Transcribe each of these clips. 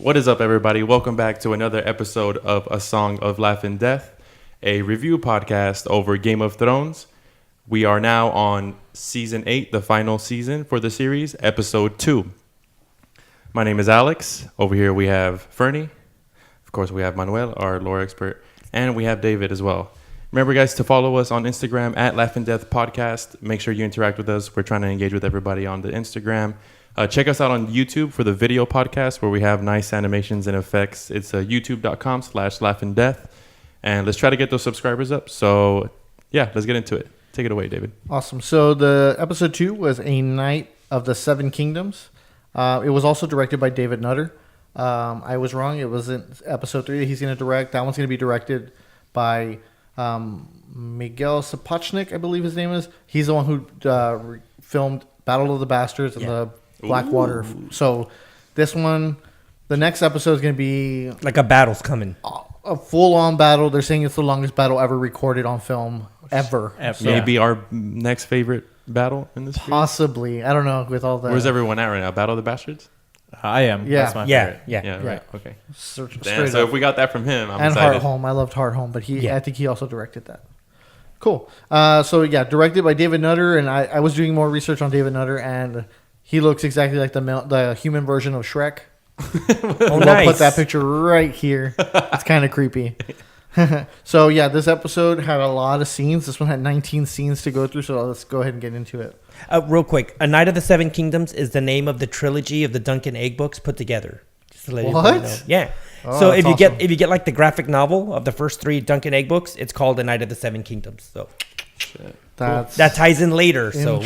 What is up, everybody? Welcome back to another episode of A Song of Life and Death, a review podcast over Game of Thrones. We are now on Season 8, the final season for the series, Episode 2. My name is Alex. Over here we have Fernie. Of course, we have Manuel, our lore expert, and we have David as well. Remember, guys, to follow us on Instagram at Laugh and Death Podcast. Make sure you interact with us. We're trying to engage with everybody on the Instagram. Check us out on YouTube for the video podcast where we have nice animations and effects. It's youtube.com/laughanddeath. And let's try to get those subscribers up. So, yeah, let's get into it. Take it away, David. Awesome. So the episode 2 was A Night of the Seven Kingdoms. It was also directed by David Nutter. I was wrong. It wasn't episode 3 that he's going to direct. That one's going to be directed by Miguel Sapochnik, I believe his name is. He's the one who filmed Battle of the Bastards and the Blackwater. Ooh. So this one, the next episode is going to be... like a battle's coming. A full-on battle. They're saying it's the longest battle ever recorded on film, ever. So, maybe our next favorite battle in this series? Possibly. I don't know with all the... Where's everyone at right now? Battle of the Bastards? I am. Yeah. That's my favorite. Yeah, right. Okay. So if we got that from him, I'm and excited. Heart Home. I loved Heart Home, but I think he also directed that. Cool. Directed by David Nutter, and I was doing more research on David Nutter, and he looks exactly like the human version of Shrek. I'll put that picture right here. It's kind of creepy. So, this episode had a lot of scenes. This one had 19 scenes to go through, so let's go ahead and get into it. Real quick, A Night of the Seven Kingdoms is the name of the trilogy of the Duncan Egg books put together. Just to let you know. Yeah. So if you get like the graphic novel of the first 3 Duncan Egg books, it's called A Night of the Seven Kingdoms. So that ties in later. So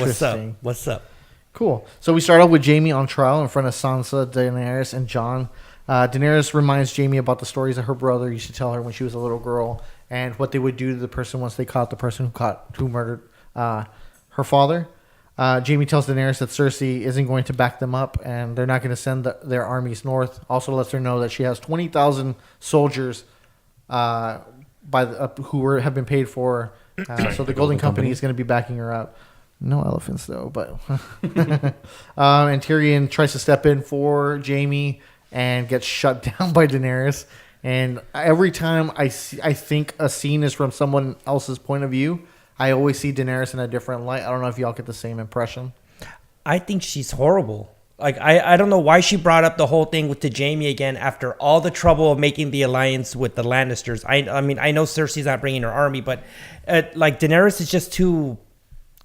what's up? Cool. So we start off with Jaime on trial in front of Sansa, Daenerys, and Jon. Daenerys reminds Jaime about the stories that her brother used to tell her when she was a little girl and what they would do to the person once they caught the person who murdered her father. Jaime tells Daenerys that Cersei isn't going to back them up and they're not going to send their armies north. Also lets her know that she has 20,000 soldiers who have been paid for. So the Golden Company is going to be backing her up. No elephants, though. But and Tyrion tries to step in for Jaime and gets shut down by Daenerys. And every time I think a scene is from someone else's point of view, I always see Daenerys in a different light. I don't know if y'all get the same impression. I think she's horrible. Like I don't know why she brought up the whole thing with Jaime again after all the trouble of making the alliance with the Lannisters. I mean, I know Cersei's not bringing her army, but Daenerys is just too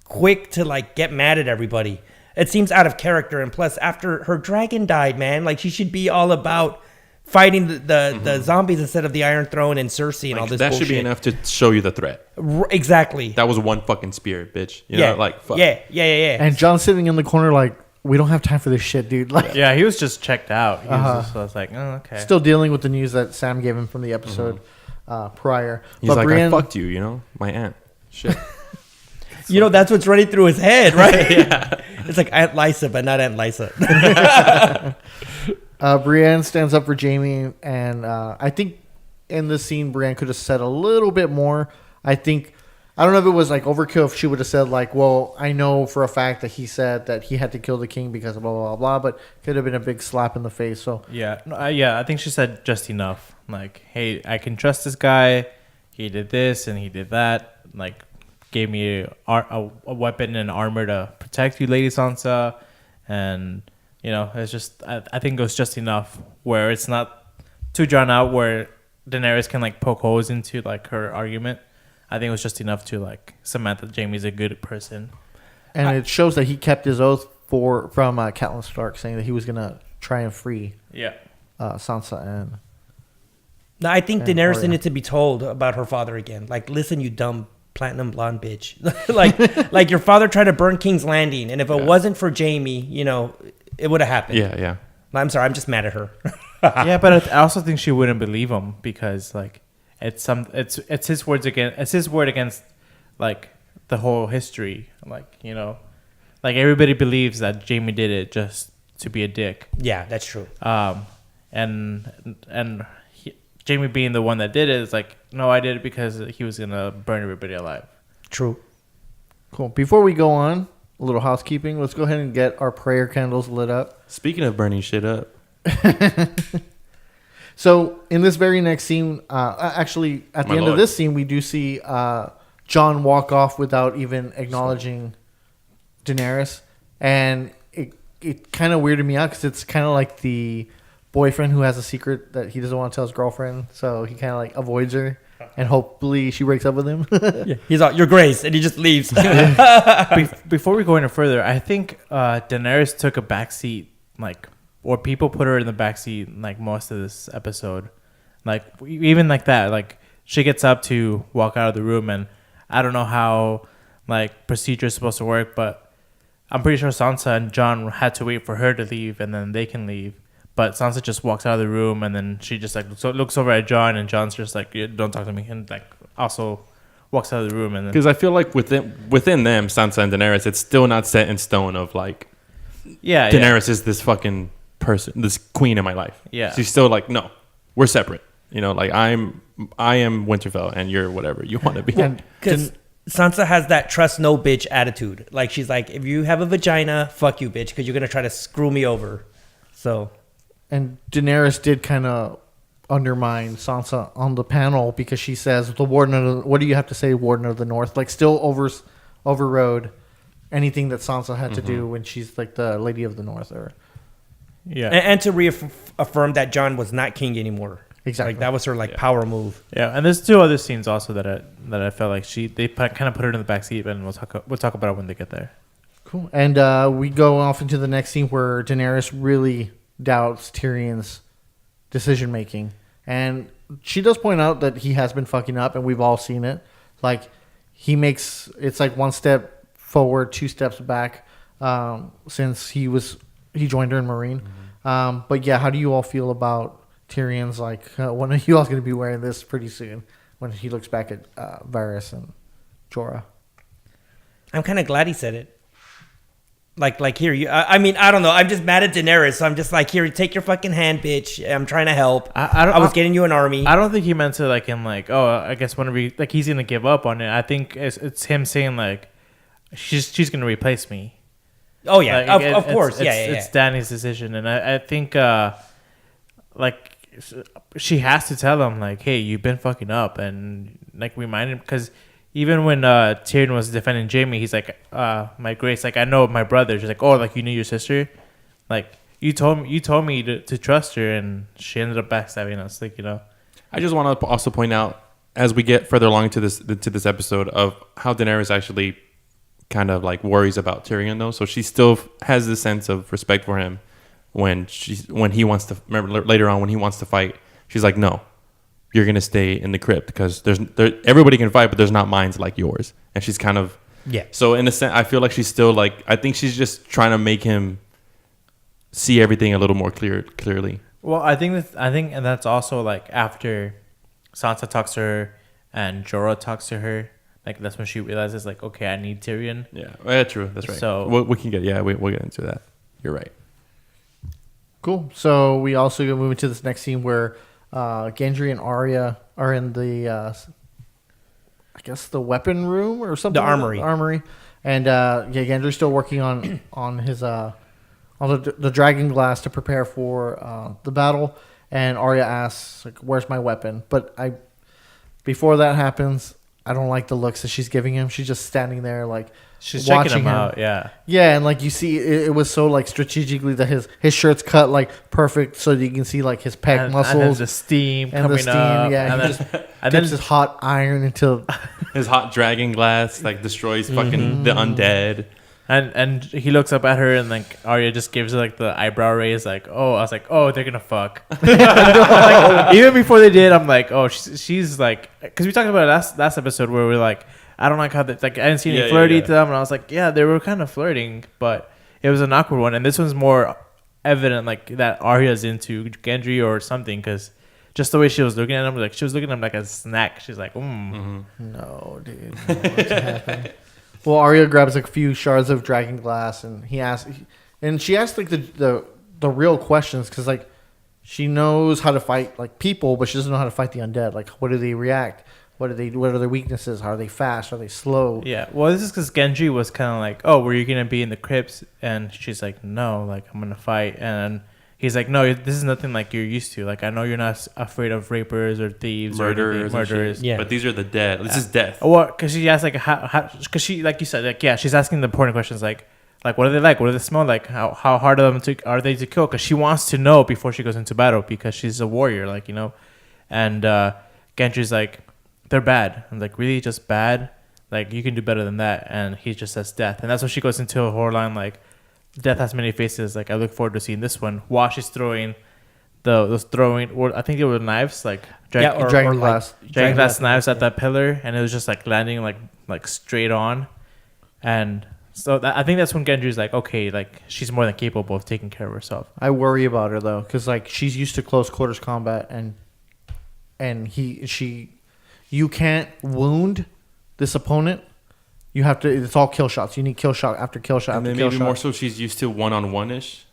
quick to get mad at everybody. It seems out of character, and plus after her dragon died, man, she should be all about fighting the zombies instead of the Iron Throne and Cersei and all this that bullshit. Should be enough to show you the threat. Exactly. That was one fucking spear, bitch. You know, fuck. Yeah. And Jon's sitting in the corner we don't have time for this shit, dude. He was just checked out. So I was like, oh, okay. Still dealing with the news that Sam gave him from the episode prior. He's like, Brienne, I fucked you, my aunt. Shit. That's what's running through his head, right? Yeah. It's like Aunt Lysa, but not Aunt Lysa. Brienne stands up for Jaime, and I think in this scene, Brienne could have said a little bit more. I don't know if it was overkill if she would have said well, I know for a fact that he said that he had to kill the king because of blah, blah, blah, but could have been a big slap in the face. So I think she said just enough. Hey, I can trust this guy. He did this and he did that. Gave me a weapon and armor to protect you, Lady Sansa. And, it's just, I think it was just enough where it's not too drawn out where Daenerys can poke holes into her argument. I think it was just enough to cement that Jaime's a good person. And it shows that he kept his oath from Catelyn Stark saying that he was going to try and free Sansa and... No, I think Daenerys needed to be told about her father again. Listen, you dumb platinum blonde bitch. like your father tried to burn King's Landing, and if it wasn't for Jaime, it would have happened. Yeah. I'm sorry, I'm just mad at her. But I also think she wouldn't believe him because it's his words against his word against the whole history. Everybody believes that Jaime did it just to be a dick. Yeah, that's true. And Jaime being the one that did it is no, I did it because he was gonna burn everybody alive. True. Cool. Before we go on, a little housekeeping. Let's go ahead and get our prayer candles lit up. Speaking of burning shit up, So in this very next scene, actually at the My end lord. of this scene, we do see John walk off without even acknowledging Daenerys, and it kind of weirded me out because it's kind of like the boyfriend who has a secret that he doesn't want to tell his girlfriend, so he kind of like avoids her, and hopefully she breaks up with him. Yeah. He's like, "Your Grace," and he just leaves. Before we go any further, I think Daenerys took a backseat, like, or people put her in the backseat, like most of this episode, like even like that, like she gets up to walk out of the room, and I don't know how like procedure is supposed to work, but I'm pretty sure Sansa and Jon had to wait for her to leave, and then they can leave. But Sansa just walks out of the room, and then she just like looks over at Jon, and Jon's just like, "Yeah, don't talk to me," and like also walks out of the room. And Because I feel like within them, Sansa and Daenerys, it's still not set in stone of like yeah, Daenerys is this fucking person, this queen in my life. Yeah. She's still like, no, we're separate. You know, like I am Winterfell and you're whatever you want to be. And Because Sansa has that trust no bitch attitude. Like she's like, if you have a vagina, fuck you, bitch, because you're gonna try to screw me over. So And Daenerys did kind of undermine Sansa on the panel because she says, "The Warden of the, what do you have to say, Warden of the North?" Like still overrode anything that Sansa had to do when she's like the Lady of the North. Or yeah, and to reaffirm that Jon was not king anymore. Exactly. Like that was her power move. yeah. And there's two other scenes also that I felt like they kind of put her in the backseat, and we'll talk about it when they get there. Cool. And we go off into the next scene where Daenerys really doubts Tyrion's decision making, and she does point out that he has been fucking up, and we've all seen it. Like he makes it's like one step forward, two steps back since he joined her in Marine. But yeah, how do you all feel about Tyrion's like one of you all's going to be wearing this pretty soon when he looks back at Varys and Jorah? I'm kind of glad he said it. Like here, I mean, I don't know. I'm just mad at Daenerys, so I'm just like, here, take your fucking hand, bitch. I'm trying to help. I was getting you an army. I don't think he meant to like him like, oh, I guess whenever like he's gonna give up on it. I think it's him saying like, she's gonna replace me. Oh yeah, Like, of course, yeah. It's Dany's decision, and I think like she has to tell him like, hey, you've been fucking up, and like remind him because. Even when Tyrion was defending Jaime, he's like, "My Grace, like I know my brother." She's like, "Oh, like you knew your sister, like you told me to trust her, and she ended up backstabbing us." Like I just want to also point out as we get further along into this episode of how Daenerys actually kind of like worries about Tyrion though. So she still has this sense of respect for him when he wants to. Remember later on when he wants to fight, she's like, "No. You're gonna stay in the crypt because everybody can fight, but there's not minds like yours." And she's kind of So in a sense, I feel like she's still like I think she's just trying to make him see everything a little more clearly. Well, I think and that's also like after Sansa talks to her and Jorah talks to her, like that's when she realizes like, okay, I need Tyrion. Yeah, true. That's right. So we can get we'll get into that. You're right. Cool. So we also move into this next scene where Gendry and Arya are in the, I guess the weapon room or something. The armory. Armory, and Gendry's still working on his on the dragon glass to prepare for the battle. And Arya asks, like, "Where's my weapon?" But before that happens, I don't like the looks that she's giving him. She's just standing there like. She's checking him out, yeah. Yeah, and like you see, it was so like strategically that his shirt's cut like perfect, so that you can see like his pec muscles and the steam and coming the steam. up. Yeah, and he then, just and dips then his hot iron into. His hot dragon glass like destroys fucking the undead. and he looks up at her and like Arya just gives her like the eyebrow raise, like, oh, I was like, oh, they're gonna fuck. Like, even before they did, I'm like, oh, she's like, because we talked about it last episode where we're like. I don't like how like I didn't see any flirty to them, and I was like, yeah, they were kind of flirting, but it was an awkward one. And this one's more evident, like that Arya's into Gendry or something, because just the way she was looking at him, like she was looking at him like a snack. She's like, No, dude. No, what's happening? Well, Arya grabs a few shards of dragon glass, and she asks like the real questions because like she knows how to fight like people, but she doesn't know how to fight the undead. Like, what do they react? What are their weaknesses? Are they fast? Are they slow? Yeah. Well, this is because Gendry was kind of like, oh, were you going to be in the crypts? And she's like, no, like, I'm going to fight. And he's like, no, this is nothing like you're used to. Like, I know you're not afraid of rapers or thieves Murderers. or murderers. Yeah. But these are the dead. This is death. Well, because she asked, like, because she, like you said, like, yeah, she's asking the important questions, like, what are they like? What do they smell like? How hard are they to kill? Because she wants to know before she goes into battle, because she's a warrior, like, you know. And Gendry's like, they're bad. I'm like, really, just bad? Like, you can do better than that. And he just says death. And that's when she goes into a horror line, like, death has many faces. Like, I look forward to seeing this one. While she's throwing I think they were knives, like dragon glass knives at that pillar, and it was just like landing like straight on. And so I think that's when Gendry's like, okay, like, she's more than capable of taking care of herself. I worry about her though, because like she's used to close quarters combat, and you can't wound this opponent. You have to. It's all kill shots. You need kill shot after kill shot And after then kill maybe shot. more so she's used to one-on-one-ish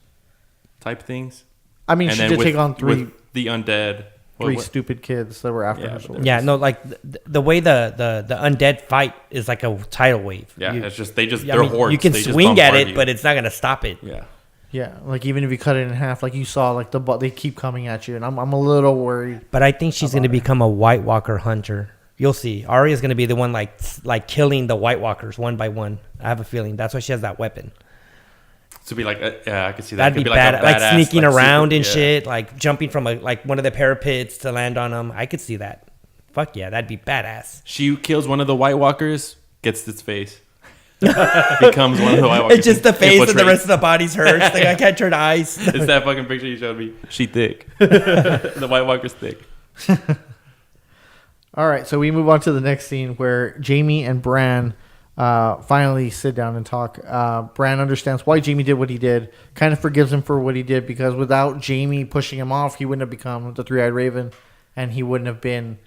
type things. I mean, And she then did with- take on with the undead. three stupid kids that were after Yeah, her. but Sword. Yeah, no, like the way the undead fight is like a tidal wave. Yeah, it's just they're I mean, hordes. you can They just swing at bombard it, you. but it's not gonna stop it. Yeah. Yeah, like even if you cut it in half, like you saw, like they keep coming at you, and I'm a little worried. But I think she's gonna become a White Walker hunter. You'll see. Arya's gonna be the one like killing the White Walkers one by one. I have a feeling that's why she has that weapon. To be like, yeah, I could see that. That'd Could be like bad, a like badass, sneaking like, around super- and yeah. shit, like jumping from one of the parapets to land on them. I could see that. Fuck yeah, that'd be badass. She kills one of the White Walkers, gets its face. Becomes one of the White Walkers. It's just the face and the infiltrates. rest of the body's hers. Like, I can't turn eyes. It's that fucking picture you showed me. She thick. The White Walker's thick. All right, so we move on to the next scene where Jaime and Bran finally sit down and talk. Bran understands why Jaime did what he did, kind of forgives him for what he did, because without Jaime pushing him off, he wouldn't have become the Three-Eyed Raven, and he wouldn't have been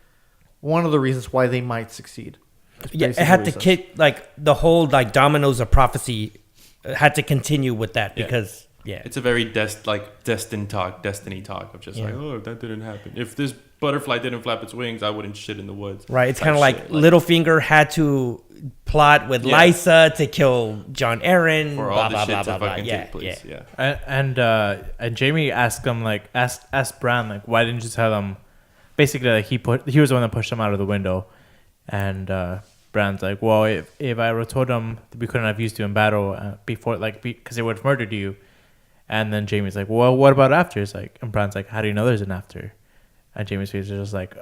one of the reasons why they might succeed. That's Yeah, it basically had what to he says. kick, like, the whole, like, dominoes of prophecy had to continue with that Yeah. because, yeah. It's a very destiny talk of just like, oh, if that didn't happen. If this butterfly didn't flap its wings, I wouldn't shit in the woods. Right, it's Type kind of like shit. Littlefinger had to plot with Yeah. Lysa to kill John Arryn, For blah, all blah, this blah, shit blah, to blah. fucking Yeah, take place. yeah. Yeah. And Jaime asked him, like, asked Bran, like, why didn't you tell him? Basically, like, he was the one that pushed him out of the window, and Bran's like, well, if I would told him we couldn't have used you in battle before, like, because they would have murdered you. And then Jaime's like, well, what about after? It's like, and Bran's like, how do you know there's an after? And Jaime's face is just like,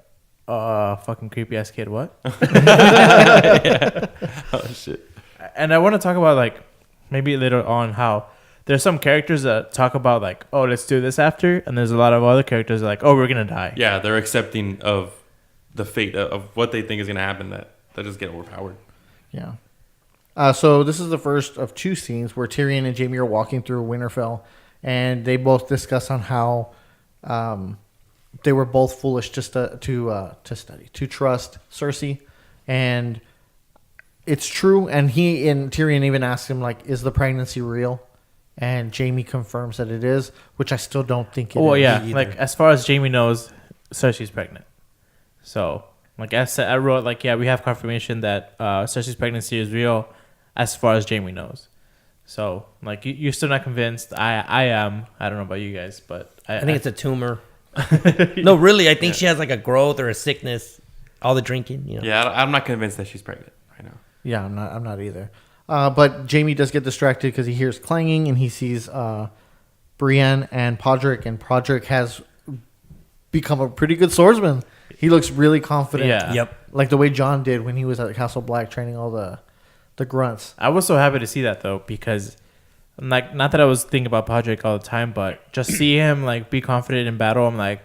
fucking creepy ass kid, what? Yeah. Oh shit. And I want to talk about, like, maybe later on how there's some characters that talk about, like, oh, let's do this after, and there's a lot of other characters that are like, oh, we're gonna die. Yeah, they're accepting of the fate of what they think is gonna happen. That just get overpowered. Yeah. So this is the first of two scenes where Tyrion and Jaime are walking through Winterfell, and they both discuss on how they were both foolish just to trust Cersei, and it's true. And Tyrion even asked him, like, is the pregnancy real? And Jaime confirms that it is, which I still don't think it is. Well, yeah, either. like, as far as Jaime knows, Cersei's pregnant. So, like I said, I wrote, like, yeah, we have confirmation that Cersei's pregnancy is real as far as Jaime knows. So, like, you're still not convinced. I am. I don't know about you guys, but I think it's a tumor. No, really, I think she has, like, a growth or a sickness. All the drinking, you know. Yeah, I'm not convinced that she's pregnant right now. Yeah, I'm not either. But Jaime does get distracted because he hears clanging and he sees Brienne and Podrick has become a pretty good swordsman. He looks really confident. Yeah. Yep. Like the way Jon did when he was at Castle Black training all the grunts. I was so happy to see that, though, because, like, not that I was thinking about Podrick all the time, but just see him, like, be confident in battle. I'm like,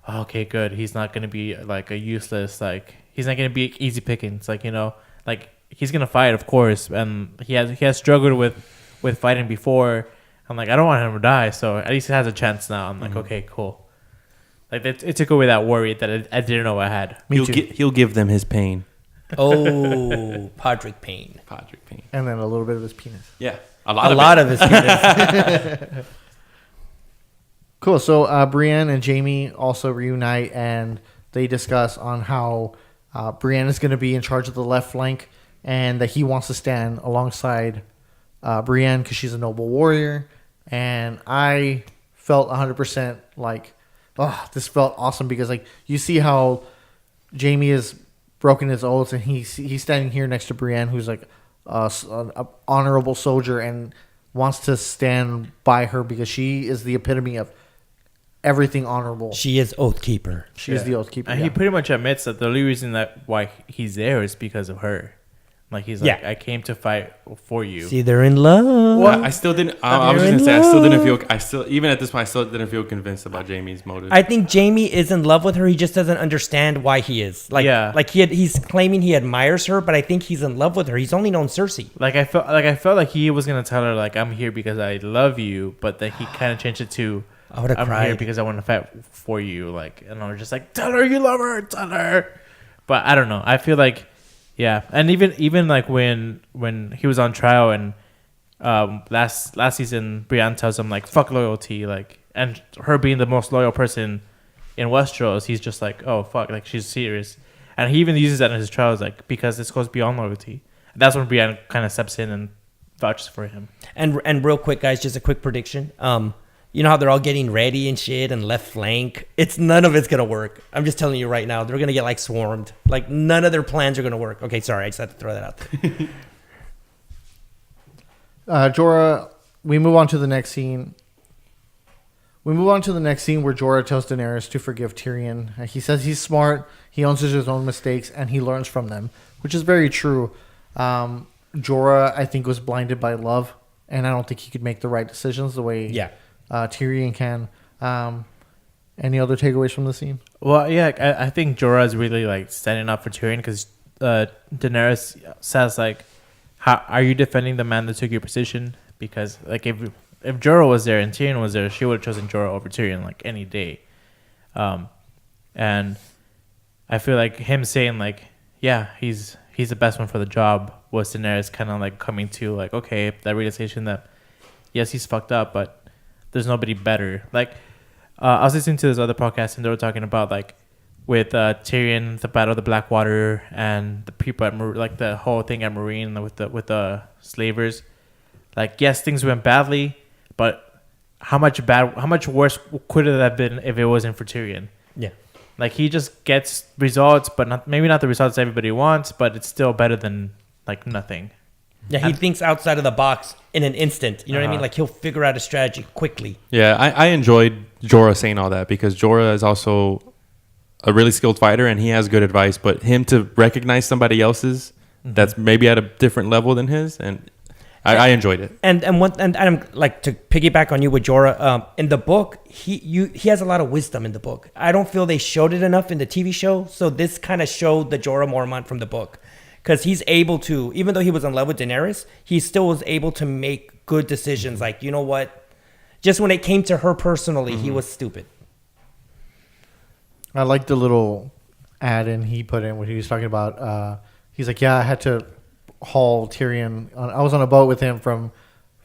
oh, okay, good. He's not going to be, like, a useless, like, he's not going to be easy pickings. Like, you know, like, he's going to fight, of course. And he has struggled with fighting before. I'm like, I don't want him to die. So at least he has a chance now. I'm like, okay, cool. Like, it took away that worry that I didn't know I had. He'll give them his pain. Oh, Podrick Payne. Podrick pain. And then a little bit of his penis. Yeah, A lot of his penis. Cool. So Brienne and Jaime also reunite and they discuss on how Brienne is going to be in charge of the left flank and that he wants to stand alongside Brienne because she's a noble warrior. And I felt 100% like, oh, this felt awesome because like you see how Jaime has broken his oaths and he's standing here next to Brienne, who's like an honorable soldier and wants to stand by her because she is the epitome of everything honorable. She is oath keeper. She is the oath keeper. And he pretty much admits that the only reason that why he's there is because of her. Like he's like, I came to fight for you. See, they're in love. Well, I still didn't. I was just gonna say, I still didn't feel. I still, even at this point, I still didn't feel convinced about Jaime's motive. I think Jaime is in love with her. He just doesn't understand why he is. Like he's claiming he admires her, but I think he's in love with her. He's only known Cersei. I felt like he was gonna tell her like I'm here because I love you, but then he kind of changed it to I would have cried. Here because I want to fight for you. Like, and I was just like, tell her you love her, tell her. But I don't know. I feel like. Yeah, and even like when he was on trial and last season, Brienne tells him like fuck loyalty, like, and her being the most loyal person in Westeros, he's just like, oh fuck, like she's serious, and he even uses that in his trials, like because this goes beyond loyalty. That's when Brienne kind of steps in and vouches for him. And real quick, guys, just a quick prediction. You know how they're all getting ready and shit and left flank? None of it's going to work. I'm just telling you right now. They're going to get, like, swarmed. Like, none of their plans are going to work. Okay, sorry. I just had to throw that out there. Jorah, we move on to the next scene. Where Jorah tells Daenerys to forgive Tyrion. He says he's smart, he owns his own mistakes, and he learns from them, which is very true. Jorah, I think, was blinded by love, and I don't think he could make the right decisions the way... Yeah. Tyrion can. Any other takeaways from the scene? Well, yeah, I think Jorah is really like standing up for Tyrion because Daenerys says like, "How are you defending the man that took your position?" Because like if Jorah was there and Tyrion was there, she would have chosen Jorah over Tyrion like any day. And I feel like him saying like, "Yeah, he's the best one for the job," was Daenerys kind of like coming to like, okay, that realization that yes, he's fucked up, but there's nobody better. Like, I was listening to this other podcast and they were talking about like with Tyrion, the Battle of the Blackwater, and the people at like the whole thing at Marine with the slavers. Like, yes, things went badly, but how much worse could it have been if it wasn't for Tyrion? Yeah. Like he just gets results, but maybe not the results everybody wants, but it's still better than like nothing. Yeah, he thinks outside of the box in an instant. You know what I mean? Like, he'll figure out a strategy quickly. Yeah, I enjoyed Jorah saying all that because Jorah is also a really skilled fighter and he has good advice. But him to recognize somebody else's that's maybe at a different level than his, and I enjoyed it. And I'm like to piggyback on you with Jorah. In the book, he has a lot of wisdom in the book. I don't feel they showed it enough in the TV show. So this kind of showed the Jorah Mormont from the book. Because he's able to, even though he was in love with Daenerys, he still was able to make good decisions. Like, you know what? Just when it came to her personally, he was stupid. I like the little add-in he put in when he was talking about, he's like, yeah, I had to haul Tyrion. I was on a boat with him from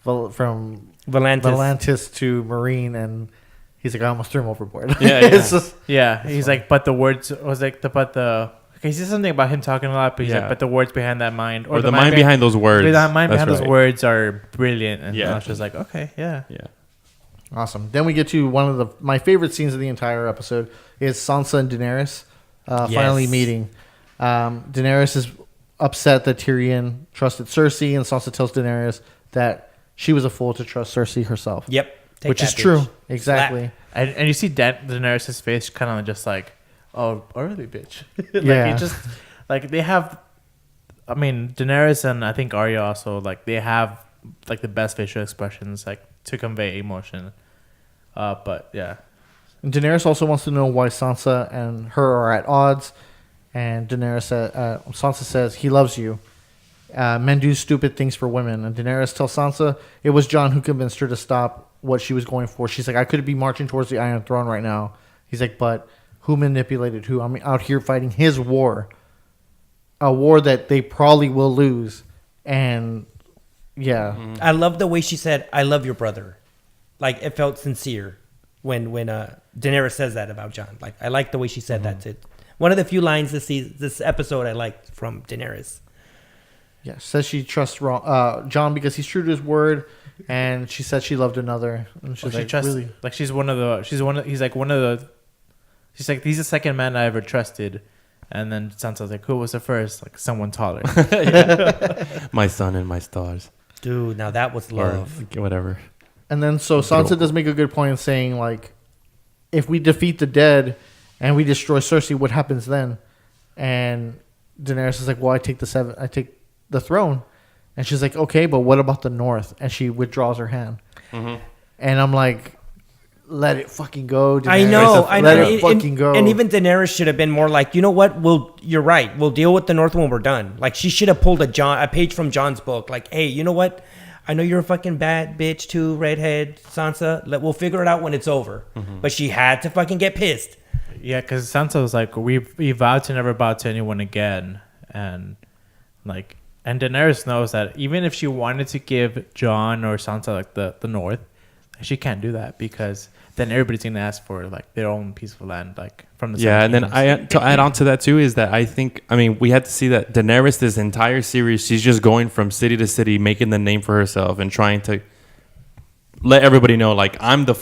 Volantis to Marine, and he's like, I almost threw him overboard. Yeah, he's like, but the words was like, he said something about him talking a lot, but he's like, but the words behind that mind, or the mind behind those words. The mind behind those words are brilliant. And I was just like, okay, yeah. Awesome. Then we get to one of my favorite scenes of the entire episode is Sansa and Daenerys finally meeting. Daenerys is upset that Tyrion trusted Cersei, and Sansa tells Daenerys that she was a fool to trust Cersei herself. Yep. Which is true. Exactly. And you see Daenerys' face kind of just like, oh, really, bitch? Yeah. It just like they have. I mean, Daenerys and I think Arya also like they have like the best facial expressions like to convey emotion. But yeah. And Daenerys also wants to know why Sansa and her are at odds. And Sansa says he loves you. Men do stupid things for women. And Daenerys tells Sansa it was Jon who convinced her to stop what she was going for. She's like, I could be marching towards the Iron Throne right now. He's like, but who manipulated who? I'm out here fighting his war. A war that they probably will lose. And yeah. I love the way she said, I love your brother. Like, it felt sincere when Daenerys says that about Jon. Like, I like the way she said that. One of the few lines this episode I liked from Daenerys. Yeah, says she trusts John because he's true to his word, and she said she loved another. And she's She like, trusts, really? like he's like one of the, she's like, he's the second man I ever trusted. And then Sansa's like, who was the first? Like someone taller. My sun and my stars. Dude, now that was love. Or whatever. And then so Sansa does make a good point in saying, like, if we defeat the dead and we destroy Cersei, what happens then? And Daenerys is like, well, I take the throne. And she's like, okay, but what about the North? And she withdraws her hand. Mm-hmm. And I'm like, let it fucking go, Daenerys. I know. Let it fucking go. And even Daenerys should have been more like, you know what? You're right. We'll deal with the North when we're done. Like, she should have pulled a page from Jon's book. Like, hey, you know what? I know you're a fucking bad bitch too, redhead, Sansa. We'll figure it out when it's over. Mm-hmm. But she had to fucking get pissed. Yeah, because Sansa was like, we vowed to never bow to anyone again. And Daenerys knows that even if she wanted to give Jon or Sansa like the North, she can't do that because then everybody's gonna ask for like their own piece of land, like from the and then to add on to that too is that we had to see that Daenerys this entire series, she's just going from city to city, making the name for herself and trying to let everybody know like I'm the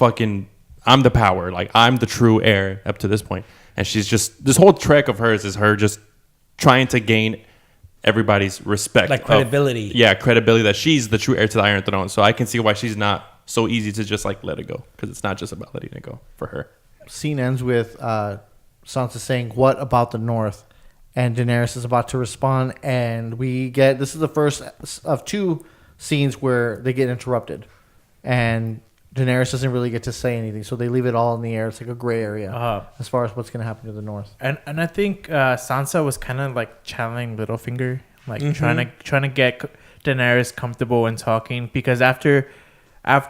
power, like I'm the true heir up to this point. And she's just, this whole trek of hers is her just trying to gain everybody's respect, like credibility. Credibility that she's the true heir to the Iron Throne. So I can see why she's not so easy to just like let it go, because it's not just about letting it go for her. Scene ends with Sansa saying, "What about the North?" And Daenerys is about to respond, and this is the first of two scenes where they get interrupted, and Daenerys doesn't really get to say anything, so they leave it all in the air. It's like a gray area as far as what's going to happen to the North. And I think Sansa was kind of like channeling Littlefinger, like trying to get Daenerys comfortable and talking, because after I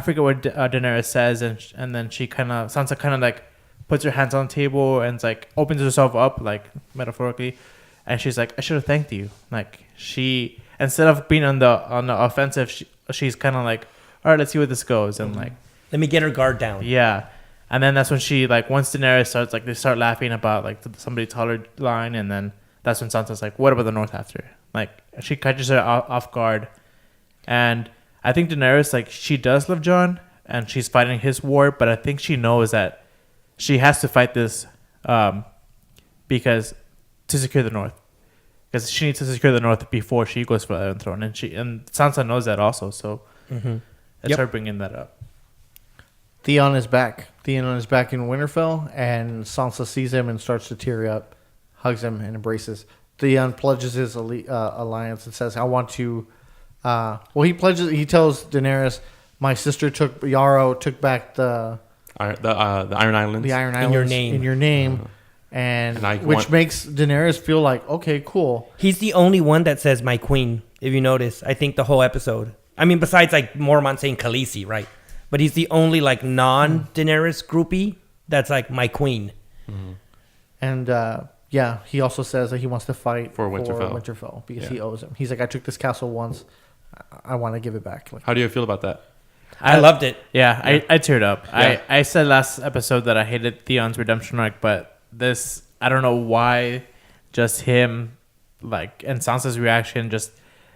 forget what Daenerys says, and then Sansa kind of like puts her hands on the table and like opens herself up, like metaphorically, and she's like, I should have thanked you. Like, she, instead of being on the offensive, she's kind of like, all right, let's see where this goes, and like, let me get her guard down. Yeah. And then that's when she, like, once Daenerys starts, like, they start laughing about like somebody taller line, and then that's when Sansa's like, what about the North after? Like, she catches her off guard. And I think Daenerys, like, she does love Jon, and she's fighting his war, but I think she knows that she has to fight this because to secure the North. Because she needs to secure the North before she goes for the Iron Throne. And Sansa knows that also, so it's her bringing that up. Theon is back. Theon is back in Winterfell, and Sansa sees him and starts to tear up, hugs him, and embraces. Theon pledges his alliance and says, I want to... he tells Daenerys, my sister Yarrow took back the Iron Islands. The Iron Islands in your name. Which makes Daenerys feel like, okay, cool. He's the only one that says my queen, if you notice. I think the whole episode. I mean, besides like Mormont saying Khaleesi, right? But he's the only like non-Daenerys groupie that's like my queen. Mm-hmm. And he also says that he wants to fight for Winterfell because he owes him. He's like, I took this castle once. I want to give it back. Like, how do you feel about that? I loved it. Yeah, I teared up. Yeah. I said last episode that I hated Theon's redemption arc, but this, I don't know why, just him, like, and Sansa's reaction just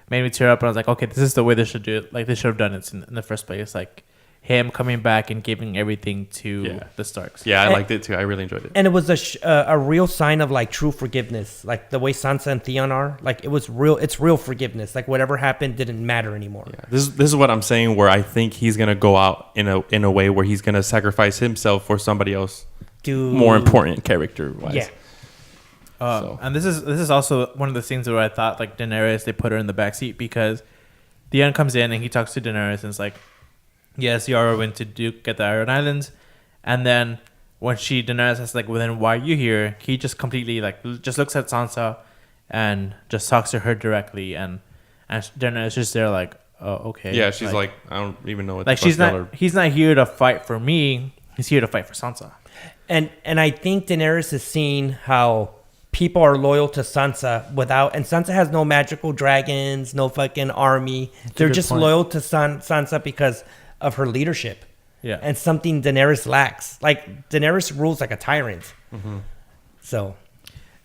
made me tear up. And I was like, okay, this is the way they should do it. Like, they should have done it in the first place. Like, him coming back and giving everything to the Starks. Yeah, I liked it too. I really enjoyed it. And it was a real sign of like true forgiveness. Like the way Sansa and Theon are, like it was real. It's real forgiveness. Like whatever happened didn't matter anymore. Yeah. This is what I'm saying. Where I think he's gonna go out in a way where he's gonna sacrifice himself for somebody else, more important character wise. Yeah. And this is also one of the scenes where I thought like Daenerys, they put her in the backseat because Theon comes in and he talks to Daenerys and it's like, yes, Yara went to get the Iron Islands, and then when Daenerys is like, well then why are you here? He just completely like just looks at Sansa and just talks to her directly, and Daenerys is just there like, oh okay. Yeah, she's like I don't even know what. Like he's not here to fight for me. He's here to fight for Sansa. And I think Daenerys is seeing how people are loyal to Sansa and Sansa has no magical dragons, no fucking army. They're just loyal to Sansa because of her leadership. Yeah. And something Daenerys lacks. Like Daenerys rules like a tyrant. Mm-hmm. So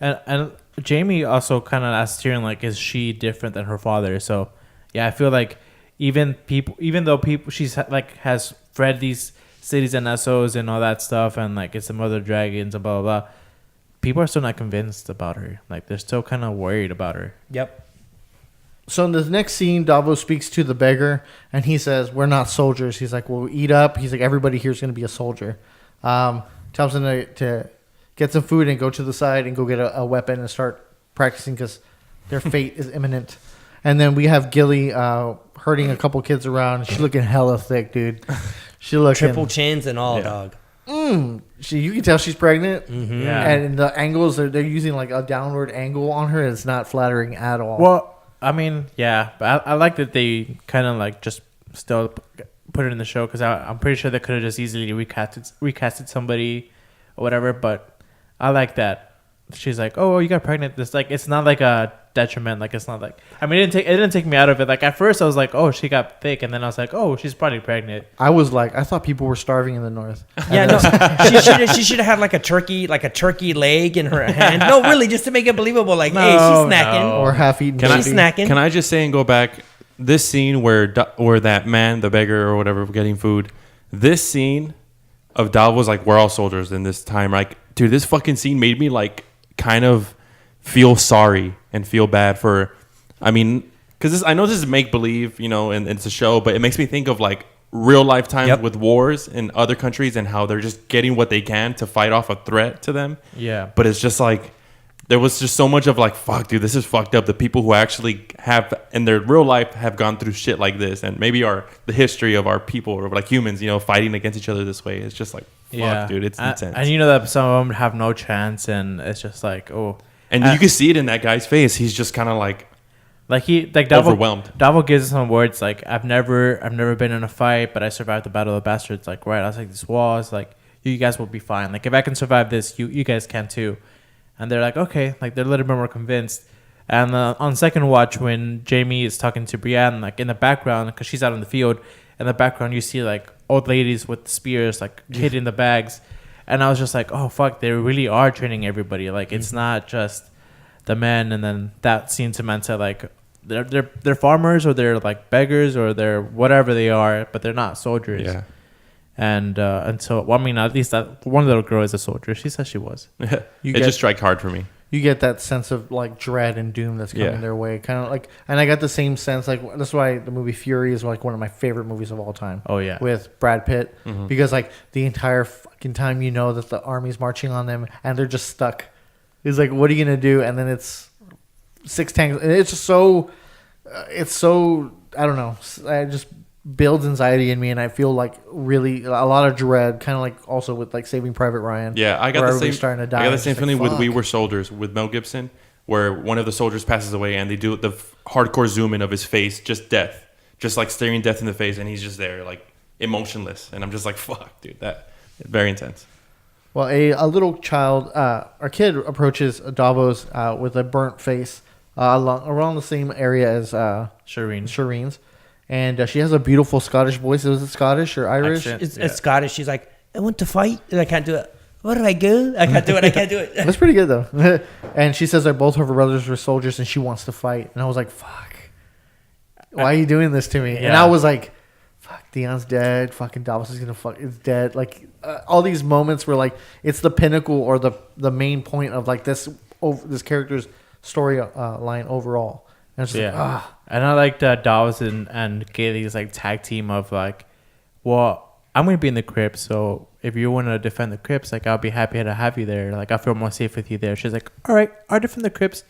and Jamie also kind of asked Tyrion, like, is she different than her father? So, yeah, I feel like even though she's like has read these cities and SOs and all that stuff, and like it's some other dragons and blah blah blah, people are still not convinced about her. Like, they're still kind of worried about her. Yep. So in the next scene, Davos speaks to the beggar, and he says, "We're not soldiers." He's like, "Well, eat up." He's like, "Everybody here is going to be a soldier." Tells him to get some food and go to the side and go get a weapon and start practicing because their fate is imminent. And then we have Gilly herding a couple kids around. She's looking hella thick, dude. She looking Triple chins and all, dog. You can tell she's pregnant. Mm-hmm. Yeah. And the angles they're using like a downward angle on her. It's not flattering at all. Well, I mean, yeah, but I like that they kind of like just still put it in the show because I'm pretty sure they could have just easily recasted somebody or whatever. But I like that she's like, "Oh, you got pregnant." This like it's not like a detriment. Like it's not like I mean, it didn't take me out of it. Like at first I was like, "Oh, she got thick," and then I was like, "Oh, she's probably pregnant." I was like, I thought people were starving in the north. Yeah, no, she should have had like a turkey leg in her hand. No, really, just to make it believable. Like, hey, she's snacking. no. Or half-eaten. She's snacking. Can I just say and go back? This scene where that man, the beggar or whatever, getting food. This scene of Davos like, we're all soldiers in this time. Like, dude, this fucking scene made me like kind of feel sorry and feel bad for. I mean, because I know this is make believe, you know, and it's a show, but it makes me think of like real life times with wars in other countries and how they're just getting what they can to fight off a threat to them. Yeah, but it's just like. There was just so much of like, fuck, dude, this is fucked up. The people who actually have in their real life have gone through shit like this, and maybe the history of our people or like humans, you know, fighting against each other this way. It's just like, fuck, dude, it's intense. And you know that some of them have no chance, and it's just like, oh, and you can see it in that guy's face. He's just kind of like overwhelmed. Davos gives us some words like, I've never been in a fight, but I survived the Battle of the Bastards. Like, right, I was like, this walls, like, you guys will be fine. Like, if I can survive this, you guys can too. And they're like, okay, like they're a little bit more convinced. And on second watch, when Jamie is talking to Brienne, like in the background, because she's out in the field, in the background you see like old ladies with spears, like hitting the bags. And I was just like, oh fuck, they really are training everybody. Like it's not just the men. And then that scene cements like they're farmers or they're like beggars or they're whatever they are, but they're not soldiers. Yeah. And so, well, I mean, at least that one little girl is a soldier. She says she was. It just strike hard for me. You get that sense of like dread and doom that's coming their way, kind of like. And I got the same sense. Like that's why the movie Fury is like one of my favorite movies of all time. Oh yeah, with Brad Pitt, because like the entire fucking time you know that the army's marching on them and they're just stuck. It's like, what are you gonna do? And then it's 6 tanks. And it's just so. It's so. I don't know. I just. Builds anxiety in me, and I feel like really a lot of dread, kind of like also with like Saving Private Ryan. Yeah, I got the same. Starting to die. I got the same feeling like, with We Were Soldiers with Mel Gibson, where one of the soldiers passes away, and they do the hardcore zoom in of his face, just death, just like staring death in the face, and he's just there, like emotionless, and I'm just like, fuck, dude, that very intense. Well, a little child, our kid approaches Davos with a burnt face around the same area as Shireen's. And she has a beautiful Scottish voice. Was it Scottish or Irish? It's Scottish. She's like, I want to fight, and I can't do it. What do I do? I can't do it. That's pretty good, though. And she says that both of her brothers were soldiers, and she wants to fight. And I was like, fuck. Why are you doing this to me? Yeah. And I was like, fuck, Theon's dead. Fucking Davos is dead. Like, all these moments where, like, it's the pinnacle or the main point of, like, this character's story line overall. And it's just like, And I like that Davos and Kaylee's like tag team of like, well, I'm going to be in the crypt. So if you want to defend the crypts, like I'll be happy to have you there. Like I feel more safe with you there. She's like, all right, I'll defend the crypts.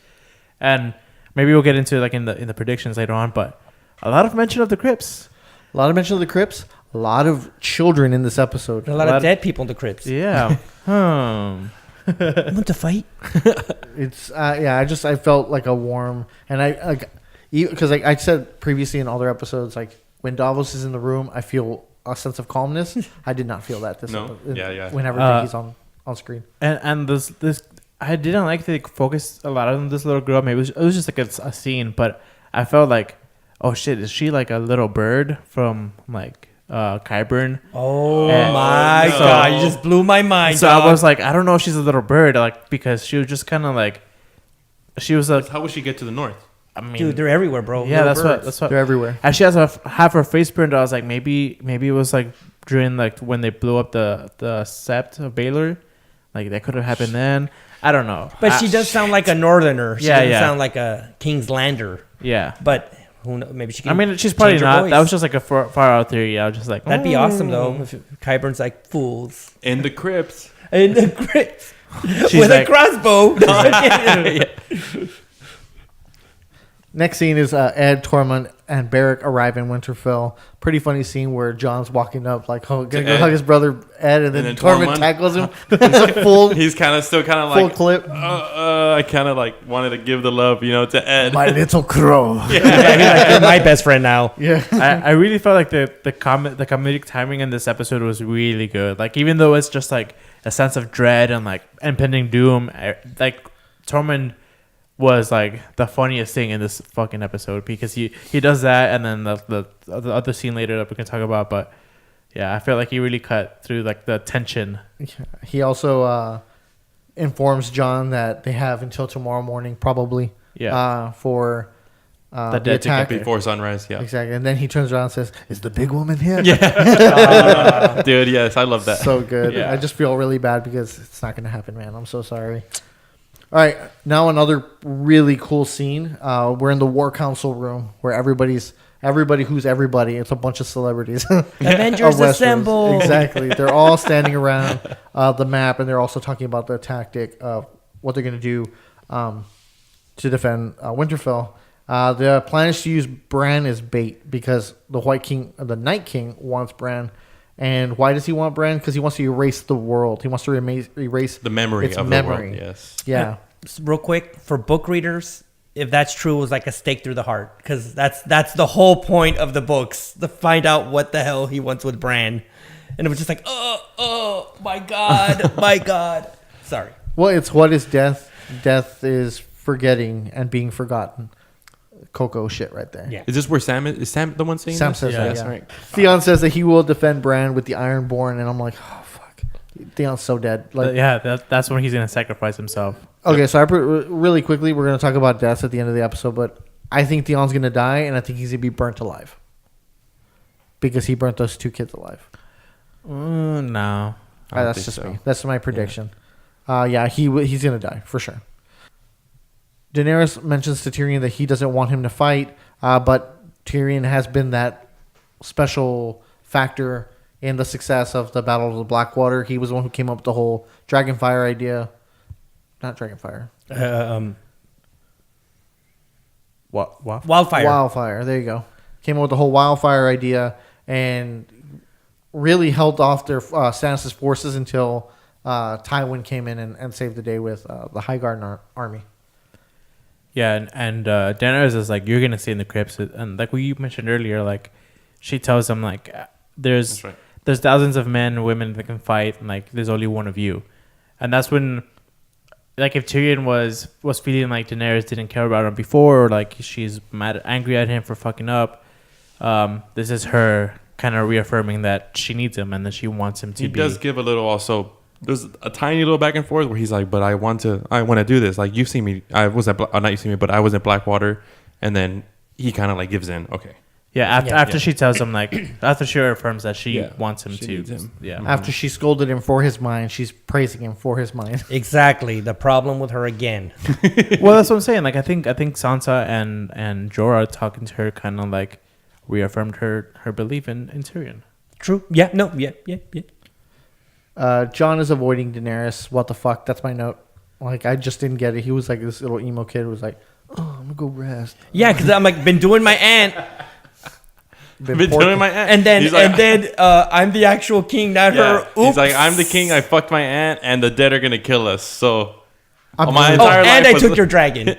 And maybe we'll get into like in the predictions later on, but a lot of mention of the crypts. A lot of mention of the crypts. A lot of children in this episode. A lot of dead people in the crypts. Yeah. I want to fight. It's I felt like a warm, and I like, because I said previously in other episodes, like when Davos is in the room, I feel a sense of calmness. I did not feel that this episode. Whenever he's on screen. And this I didn't like to focus a lot on this little girl. Maybe it was just like a scene, but I felt like, oh shit, is she like a little bird from like Qyburn? Oh my god, you just blew my mind. So dog. I was like, I don't know if she's a little bird, like because she was just kind of like she was like, How would she get to the north? I mean, Dude, they're everywhere, bro. yeah, Little birds. that's what. They're everywhere. And she has half her face burned. I was like, maybe it was like during like when they blew up the sept of Baylor, like that could have happened then. I don't know. But she does sound like a northerner. She Yeah, doesn't yeah. sound like a Kingslander. Yeah. But who knows? Maybe she can. I mean, she's probably change her not. voice. That was just like a far out theory. I was just like, That'd be awesome though. If Qyburn's like fools In the crypts. in the crypt She's with like- a crossbow. No, I'm kidding. Next scene is Ed, Tormund, and Beric arrive in Winterfell. Pretty funny scene where John's walking up like, gonna go Ed. hug his brother Ed, and then then Tormund Tormund. tackles him. It's a full He's kind of still kind of full like, clip. I kind of like wanted to give the love, to Ed. My little crow. Yeah, he's like, you're my best friend now. Yeah. I really felt like the comedic timing in this episode was really good. Like even though it's just like a sense of dread and like impending doom, like Tormund was like the funniest thing in this fucking episode because he does that, and then the other scene later that we can talk about. But yeah, I felt like he really cut through like the tension. He also informs John that they have until tomorrow morning, probably, for the dead to attack. get Before sunrise, yeah. Exactly. And then he turns around and says, "Is the big woman here?" Dude, yes, I love that. So good. Yeah. I just feel really bad because it's not going to happen, man. I'm so sorry. All right, now another really cool scene. We're in the War Council room where everybody who's everybody. It's a bunch of celebrities. Avengers of Westeros. assemble. Exactly. They're all standing around the map, and they're also talking about the tactic of what they're going to do to defend Winterfell. The plan is to use Bran as bait because the Night King wants Bran. And why does he want Bran? Because he wants to erase the world. He wants to erase The memory its of memory. the world, yes. Yeah. Real quick, for book readers, if that's true, it was like a stake through the heart, because that's the whole point of the books, to find out what the hell he wants with Bran. And it was just like, oh my god, my god. Sorry. Well, it's what is death? Death is forgetting and being forgotten. Coco shit right there. Yeah. Is this where Sam is? Is Sam the one saying Sam this? says that, Yes, yeah. right. Theon says that he will defend Bran with the Ironborn, and I'm like, oh fuck, Theon's so dead. Like, That's when he's gonna sacrifice himself. okay, so really quickly, we're gonna talk about deaths at the end of the episode, but I think Theon's gonna die, and I think he's gonna be burnt alive because he burnt those 2 kids alive. No. That's just me. That's my prediction. He's gonna die for sure. Daenerys mentions to Tyrion that he doesn't want him to fight, but Tyrion has been that special factor in the success of the Battle of the Blackwater. He was the one who came up with the whole Dragonfire idea. Not Dragonfire. What? Wildfire. Wildfire. There you go. Came up with the whole wildfire idea and really held off their Stannis' forces until Tywin came in and saved the day with the Highgarden army. Yeah, and Daenerys is like, you're gonna stay in the crypts, and like we mentioned earlier, like she tells him like, there's thousands of men and women that can fight, and like there's only one of you, and that's when, like, if Tyrion was feeling like Daenerys didn't care about him before, or like she's angry at him for fucking up, this is her kind of reaffirming that she needs him and that she wants him to. He does give a little also. There's a tiny little back and forth where he's like, "But I want to do this. Like you've seen me. I was at not you've seen me, but I was in Blackwater." And then he kind of like gives in. Okay. Yeah, after she tells him, like, after she affirms that she wants him she to. needs him. Yeah. After she scolded him for his mind, she's praising him for his mind. Exactly. The problem with her again. Well, that's what I'm saying. Like, I think Sansa and Jorah talking to her kind of like reaffirmed her belief in Tyrion. True. Yeah. No. Yeah. Jon is avoiding Daenerys. What the fuck? That's my note. Like, I just didn't get it. He was like this little emo kid who was like, "Oh, I'm gonna go rest." Yeah, because I'm like, been doing my aunt, Been doing my aunt. and then He's like, I'm the actual king, not her. Oops. He's like, I'm the king. I fucked my aunt, and the dead are gonna kill us. So I'm my doing- entire and life I was- took your dragon.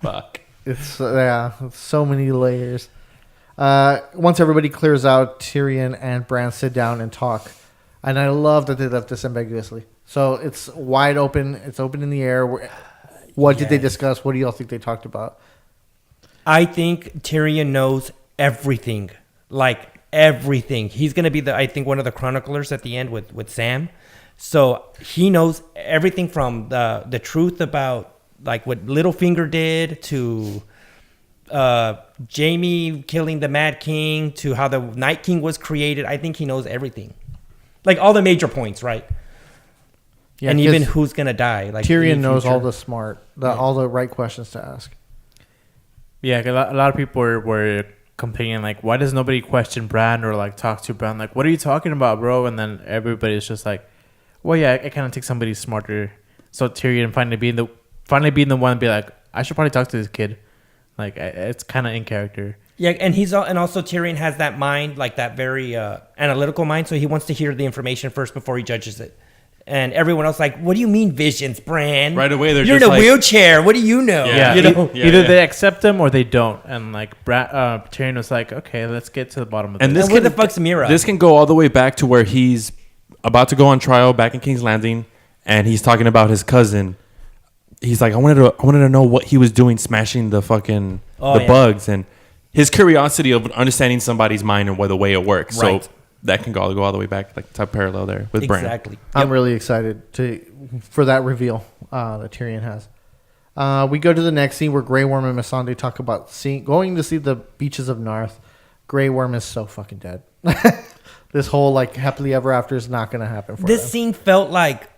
fuck. It's so many layers. Once everybody clears out, Tyrion and Bran sit down and talk, and I love that they left this ambiguously. So it's wide open. It's open in the air. What did they discuss? What do y'all think they talked about? I think Tyrion knows everything, like everything. He's gonna be I think one of the chroniclers at the end with Sam. So he knows everything from the truth about like what Littlefinger did to Jaime killing the Mad King to how the Night King was created. I think he knows everything, like all the major points, right? Yeah, and even who's gonna die. Like Tyrion knows all all the right questions to ask. Yeah, 'cause a lot of people were complaining, like, why does nobody question Bran or like talk to Bran? Like, what are you talking about, bro? And then everybody's just like, well, yeah, I kind of take somebody smarter. So Tyrion finally being the one to be like, I should probably talk to this kid. Like, it's kind of in character. Yeah, and also Tyrion has that mind, like that very analytical mind. So he wants to hear the information first before he judges it. And everyone else like, what do you mean visions, Bran? Right away, you're in a wheelchair. What do you know? Yeah, you know? Either they accept them or they don't. And like Tyrion was like, okay, let's get to the bottom of this. And this where the fuck's Mira? This can go all the way back to where he's about to go on trial back in King's Landing, and he's talking about his cousin. He's like, I wanted to know what he was doing, smashing the fucking bugs, and his curiosity of understanding somebody's mind and the way it works. Right. So that can go all the way back, like type parallel there with Bran. Exactly. I'm really excited for that reveal that Tyrion has. We go to the next scene where Grey Worm and Missandei talk about going to see the beaches of Narth. Grey Worm is so fucking dead. This whole like happily ever after is not going to happen for This them. scene felt like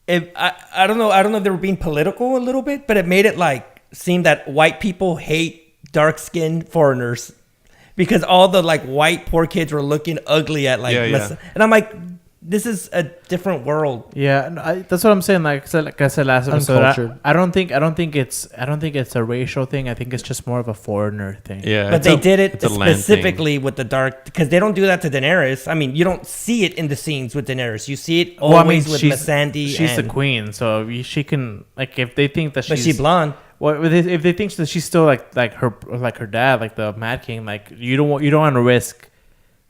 I don't know if they were being political a little bit, but it made it like seem that white people hate dark-skinned foreigners because all the like white poor kids were looking ugly at like and I'm like, this is a different world. Yeah, that's what I'm saying. Like I said last episode, I don't think it's a racial thing. I think it's just more of a foreigner thing. Yeah, but they did it specifically with the dark because they don't do that to Daenerys. I mean, you don't see it in the scenes with Daenerys. You see it always with Missandei. She's the queen, so she can like if they think that she's blonde. Well, if they think that she's still like her dad, like the Mad King, like you don't want to risk.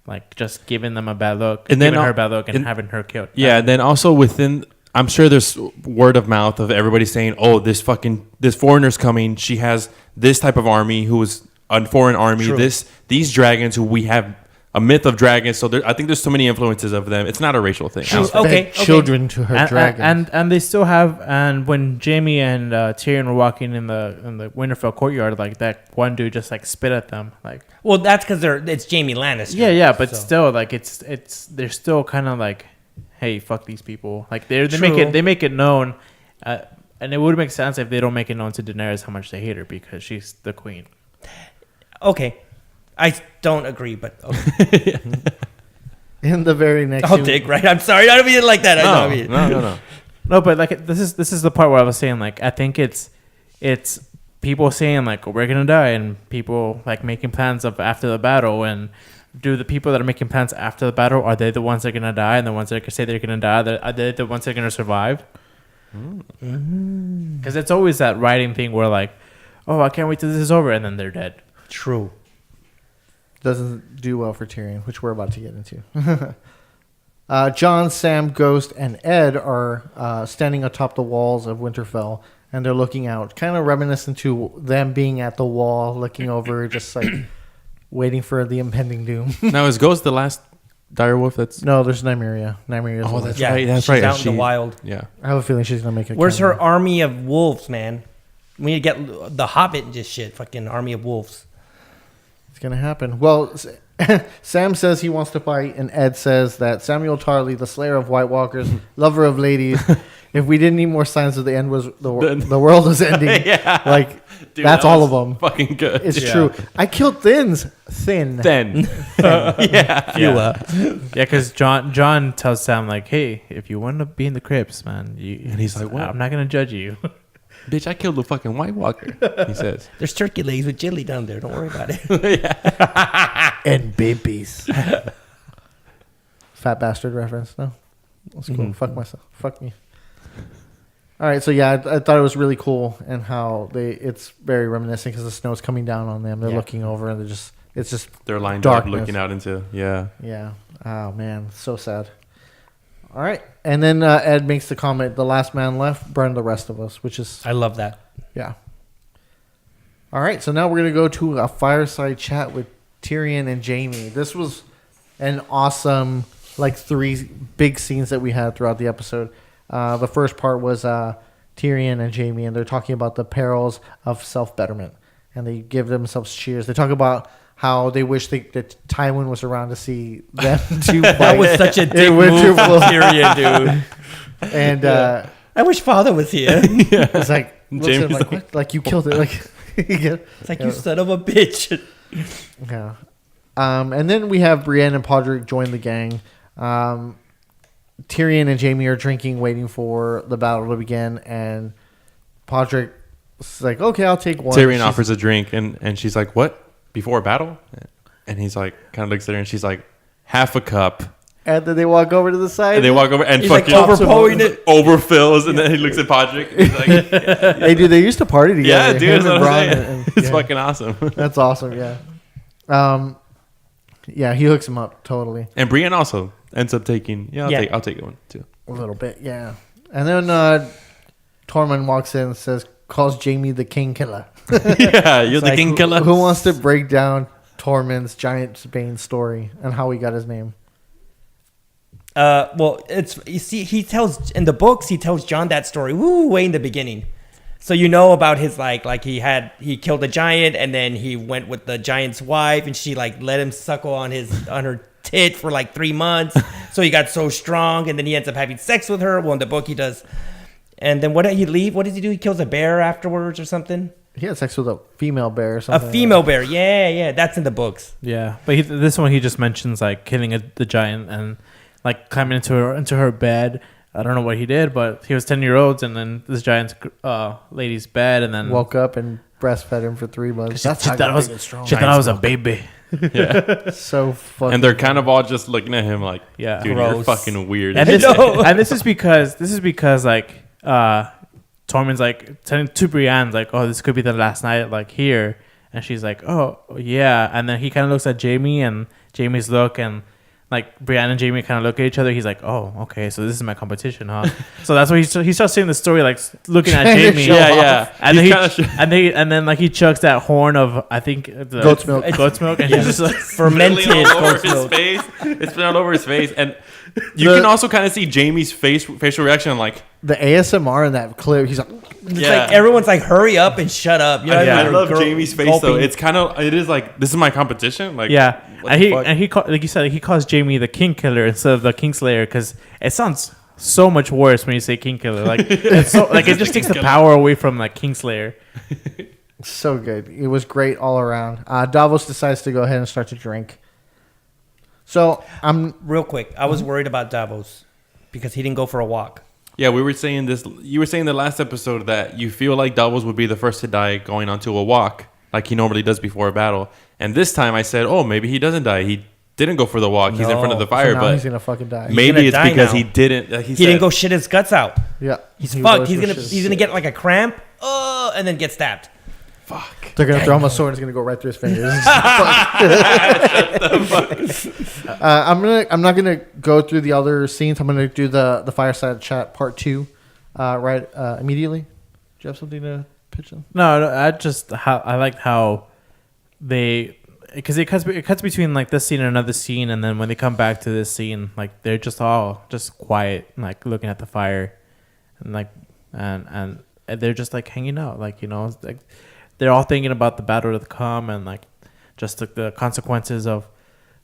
Like just giving them a bad look, and then her a bad look, and having her killed. Yeah, and then also within, I'm sure there's word of mouth of everybody saying, "Oh, this foreigner's coming. She has this type of army who is a foreign army. True. These dragons who we have a myth of dragons." So I think there's so many influences of them. It's not a racial thing. Okay. Children to her dragons, and they still have. And when Jaime and Tyrion were walking in the Winterfell courtyard, like that one dude just like spit at them, like. Well, that's because it's Jaime Lannister. Yeah, but still, like they're still kind of like, hey, fuck these people. Like they make it known, and it would make sense if they don't make it known to Daenerys how much they hate her because she's the queen. Okay, I don't agree, but okay. in the very next, I'll take right. I'm sorry, I don't mean it like that. No. No, but like this is the part where I was saying like I think it's people saying like we're gonna die and people like making plans of after the battle, and do the people that are making plans after the battle, are they the ones that are gonna die, and the ones that say they're gonna die, are they the ones that are gonna survive? Because it's always that writing thing where like, oh, I can't wait till this is over, and then they're dead. True. Doesn't do well for Tyrion, which we're about to get into. Jon, Sam, Ghost, and Ed are standing atop the walls of Winterfell, and they're looking out, kind of reminiscent to them being at the wall, looking over, just like waiting for the impending doom. Now, is Ghost the last direwolf that's... No, there's Nymeria. Nymeria is that's Yeah, right. That's she's right. out in the wild. Yeah. I have a feeling she's going to make it. Where's her army of wolves, man? We need to get the Hobbit and just shit. Fucking army of wolves. It's going to happen. Well, Sam says he wants to fight, and Ed says that Samuel Tarly, the slayer of White Walkers, lover of ladies, if we didn't need more signs of the end was the world was ending. Yeah. Like, dude, that's all of them. Fucking good. It's true. I killed Thin. Yeah. Yeah, because John tells Sam like, hey, if you want to be in the crypts, man, and he's like, what? I'm not gonna judge you. Bitch, I killed the fucking White Walker, he says. There's turkey legs with jelly down there. Don't worry about it. And babies. Fat bastard reference. No, that's cool. Mm-hmm. Fuck myself. Fuck me. All right, so yeah, I thought it was really cool, and how it's very reminiscent because the snow's coming down on them. They're looking over, and they're lined darkness. up, looking out into yeah. Oh man, so sad. All right, and then Ed makes the comment: "The last man left, burn the rest of us," which is I love that. yeah. All right, so now we're gonna go to a fireside chat with Tyrion and Jaime. This was an awesome, like 3 big scenes that we had throughout the episode. The first part was Tyrion and Jaime, and they're talking about the perils of self-betterment, and they give themselves cheers. They talk about how they wish that Tywin was around to see them two fight. That was such a dick It went move too from far. Tyrion, dude. And I wish father was here. it's like, looks at him Jaime's like, what? Like, you killed it. Like, It's like, you son of a bitch. yeah. And then we have Brienne and Podrick join the gang. Tyrion and Jaime are drinking, waiting for the battle to begin, and Podrick's like, okay, I'll take one. Tyrion offers a drink, and she's like, what? Before a battle? And he's like, kind of looks at her, and she's like, half a cup. And then they walk over to the side. And they walk over and He's fucking like overpowering it. overfills, and then he looks at Podrick. He's like, Hey, dude, they used to party together. yeah, dude, Him that's and what I'm Bronn saying. and- It's yeah. fucking awesome. That's awesome, yeah. Yeah, he hooks him up totally. And Brienne also ends up taking, I'll take one too. A little bit, yeah. And then Tormund walks in and calls Jaime the king killer. Yeah, you're It's the like, king killer. Who wants to break down Tormund's giant bane story and how he got his name? Well, you see, he tells in the books, he tells Jon that story way in the beginning. So you know about his like he killed a giant, and then he went with the giant's wife, and she like let him suckle on her tit for like 3 months. So he got so strong, and then he ends up having sex with her. Well, in the book he does. And then what did he leave? What does he do? He kills a bear afterwards or something? He had sex with a female bear or A something. female bear. Yeah, that's in the books. Yeah, but this one he just mentions like killing the giant and like climbing into her bed. I don't know what he did, but he was 10-year-olds, and then this giant lady's bed, and then Woke up and breastfed him for 3 months. she That's thought how I was big and strong. she thought I was a baby. Yeah. So fucking. And they're kind of all just looking at him like, Yeah. dude, you're Gross. fucking weird. And I this, know. and this is because like Tormund's like telling to Brienne like, oh, this could be the last night like here, and she's like, oh yeah, and then he kind of looks at Jaime, and Jaime's look, and like Brienne and Jaime kind of look at each other. He's like, oh, okay, so this is my competition, huh? So that's why he starts saying the story like looking at Trying to Jaime. show yeah, off. yeah. And He's then kinda and then like he chugs that horn of I think the Goat's milk. goat's milk, and he's just like, Fermented spilling all over goat's his milk. face. It's been all over his face, and you can also kind of see Jaime's facial reaction, like, The ASMR in that clip, he's like, It's Yeah. like everyone's like, hurry up and shut up. You know, I they're love gul- Jaime's face though. gulping. It's kind of, it is like, this is my competition. Like, yeah, what and the fuck? he like you said, he calls Jaime the King Killer instead of the Kingslayer because it sounds so much worse when you say King Killer. Like it's so like it just takes the power away from like Kingslayer. so good. It was great all around. Davos decides to go ahead and start to drink. So I'm Real quick, I was worried about Davos because he didn't go for a walk. Yeah, we were saying this. You were saying the last episode that you feel like Davos would be the first to die going onto a walk, like he normally does before a battle. And this time I said, oh, maybe he doesn't die. He didn't go for the walk. He's in front of the No. fire, so now but he's gonna fucking die. gonna maybe it's die because now. he didn't. He didn't go shit his guts out. Yeah, He's He fucked. was He's for gonna shit. get like a cramp, and then get stabbed. Fuck. They're gonna throw him a sword. It's gonna go right through his fingers. I'm not gonna go through the other scenes. I'm gonna do the fireside chat part 2, immediately. Do you have something to pitch in? No, I liked how they because it cuts between like this scene and another scene, and then when they come back to this scene, like they're just all just quiet, like looking at the fire, and like and they're just like hanging out, like like they're all thinking about the battle to come and like just the consequences of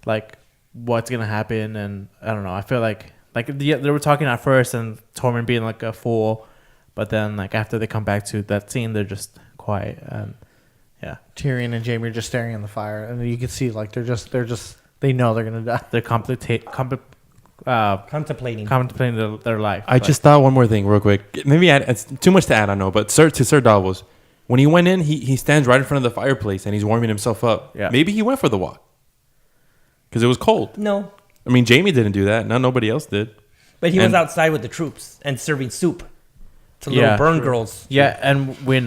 like what's gonna happen, and I don't know. I feel like they were talking at first and Tormund being like a fool, but then like after they come back to that scene, they're just quiet and yeah, Tyrion and Jaime are just staring in the fire, and you can see like they know they're gonna die. they're Contemplating. contemplating their life. I just thought one more thing real quick. Maybe it's too much to add, I know, but Sir Davos, when he went in, he stands right in front of the fireplace and he's warming himself up. Yeah. Maybe he went for the walk because it was cold. No, I mean, Jaime didn't do that. Nobody else did. but he was And- outside with the troops and serving soup to Yeah. little burn girls. Yeah, and when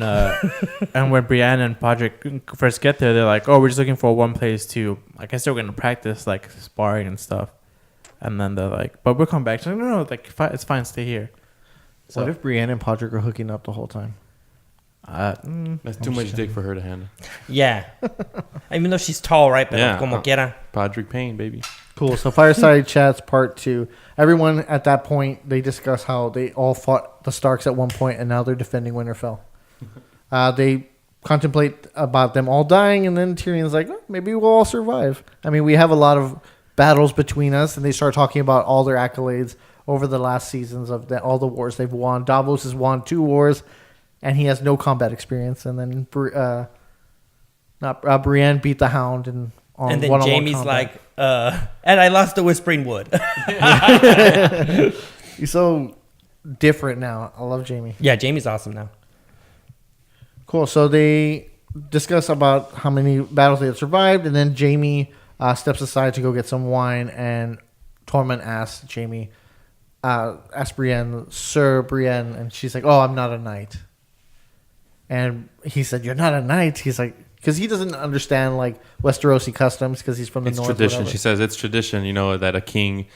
Brienne and Podrick first get there, they're like, "Oh, we're just looking for one place to. I guess they're gonna practice like sparring and stuff." And then they're like, "But we'll come back." So no, like it's fine, stay here. So What if Brienne and Podrick are hooking up the whole time? That's too much dick for her to handle. Yeah, even though she's tall, right? Pero Yeah. como quiera. Podrick Payne, baby. Cool. So Fireside Chats Part 2. Everyone at that point, they discuss how they all fought the Starks at one point, and now they're defending Winterfell. They contemplate about them all dying, and then Tyrion's like, oh, maybe we'll all survive. I mean, we have a lot of battles between us, and they start talking about all their accolades over the last seasons of all the wars they've won. Davos has won 2 wars, and he has no combat experience. And then Brienne beat the Hound and then Jaime's like, and I lost the Whispering Wood. He's so different now. I love Jaime. Yeah, Jaime's awesome now. Cool. So they discuss about how many battles they had survived, and then Jaime steps aside to go get some wine, and Tormund asks Brienne, Sir Brienne, and she's like, oh, I'm not a knight. And he said, you're not a knight? He's like, because he doesn't understand like Westerosi customs because he's from the north. It's tradition. She says it's tradition, that a king,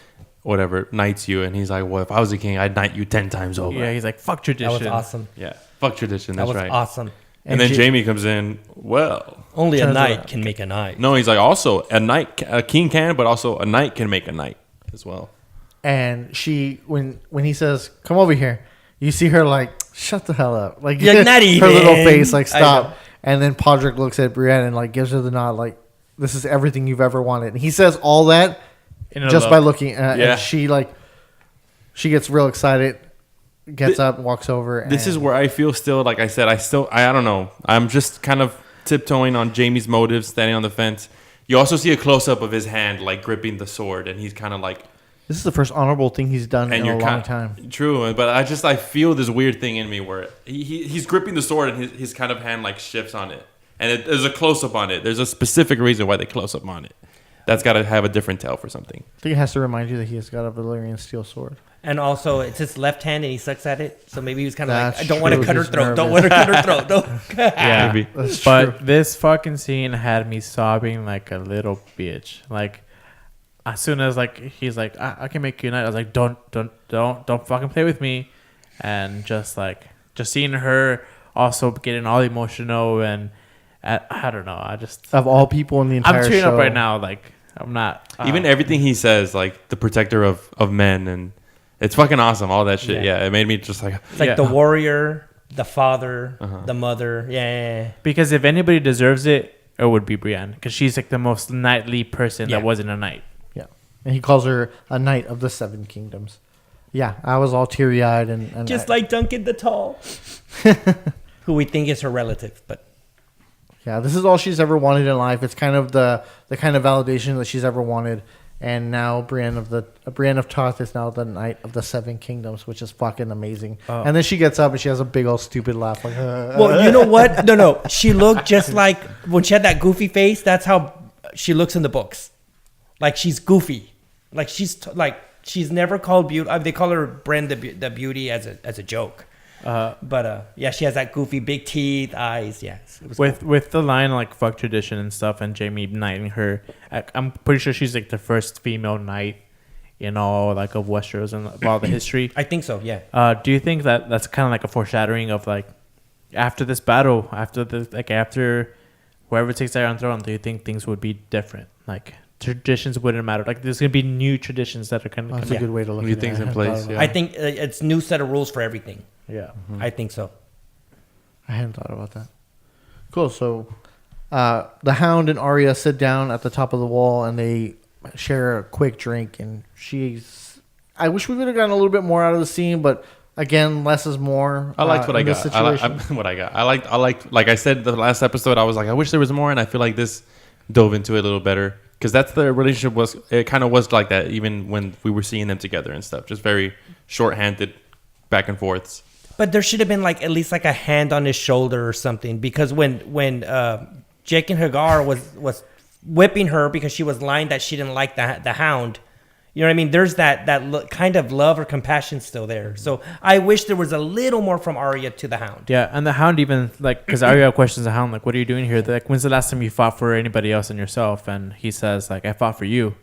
whatever, knights you. And he's like, well, if I was a king, I'd knight you 10 times over. Yeah, he's like, fuck tradition. That was awesome. Yeah, fuck tradition. That's that was right. Awesome. And then Jaime comes in, well. Only a knight can make a knight. No, he's like, also, a king can, but also a knight can make a knight as well. And she, when he says, come over here, you see her like, shut the hell up. Like, not even. Her little face, like, stop. And then Podrick looks at Brienne and like gives her the nod, like, this is everything you've ever wanted. And he says all that just by looking at and she gets real excited, gets up, walks over. This is where I feel still, like I said, I don't know. I'm just kind of tiptoeing on Jaime's motives, standing on the fence. You also see a close-up of his hand, like, gripping the sword, and he's kind of like... This is the first honorable thing he's done in a long time. True, but I feel this weird thing in me where he's gripping the sword, and his kind of hand, like, shifts on it. And there's a close-up on it. There's a specific reason why they close up on it. That's got to have a different tell for something. I think it has to remind you that he has got a Valyrian steel sword. And also, it's his left hand, and he sucks at it. So maybe he was kind of like, I don't want to cut her throat. Don't want to cut her throat. Don't. Yeah, maybe. But this fucking scene had me sobbing like a little bitch. Like, as soon as like he's like, I can make you a knight. I was like, don't fucking play with me. And just seeing her also getting all emotional and I don't know. I just of all people in the entire show, I'm tearing up right now. Like, I'm not even everything he says, like the protector of men, and it's fucking awesome. All that shit. Yeah, it made me just like it's like the warrior, the father, the mother. Yeah. Because if anybody deserves it, it would be Brienne, because she's like the most knightly person that wasn't a knight. Yeah, and he calls her a knight of the 7 kingdoms. Yeah, I was all teary eyed and just like Duncan the Tall, who we think is her relative, but. Yeah, this is all she's ever wanted in life. It's kind of the kind of validation that she's ever wanted. And now Brienne of Tarth is now the Knight of the 7 Kingdoms, which is fucking amazing. And then she gets up and she has a big old stupid laugh. Like, well, you know what? No. She looked just like when she had that goofy face. That's how she looks in the books. Like she's goofy. Like she's never called beauty. They call her Brienne the Beauty as a joke. But she has that goofy big teeth, eyes. Yes, with the line like "fuck tradition" and stuff, and Jaime knighting her. I'm pretty sure she's like the first female knight in all like of Westeros and all the history. I think so. Yeah. Do you think that that's kind of like a foreshadowing of like after this battle, after whoever takes the Iron Throne? Do you think things would be different? Like traditions wouldn't matter. Like there's gonna be new traditions that are kind of that's a good way to look at new things in place. Yeah. I think it's new set of rules for everything. Yeah, I think so. I hadn't thought about that. Cool. So, the Hound and Arya sit down at the top of the wall and they share a quick drink. And I wish we would have gotten a little bit more out of the scene, but again, less is more. I liked what I got. What I got. I liked. Like I said, the last episode, I was like, I wish there was more, and I feel like this dove into it a little better because that's the relationship was. It kind of was like that even when we were seeing them together and stuff. Just very short-handed, back and forths. But there should have been like at least like a hand on his shoulder or something, because when Jake and Hagar was whipping her because she was lying that she didn't like the Hound, you know what I mean? There's that kind of love or compassion still there. So I wish there was a little more from Arya to the Hound. Yeah, and the Hound even like because Arya questions the Hound like, "What are you doing here? Like, when's the last time you fought for anybody else than yourself?" And he says like, "I fought for you,"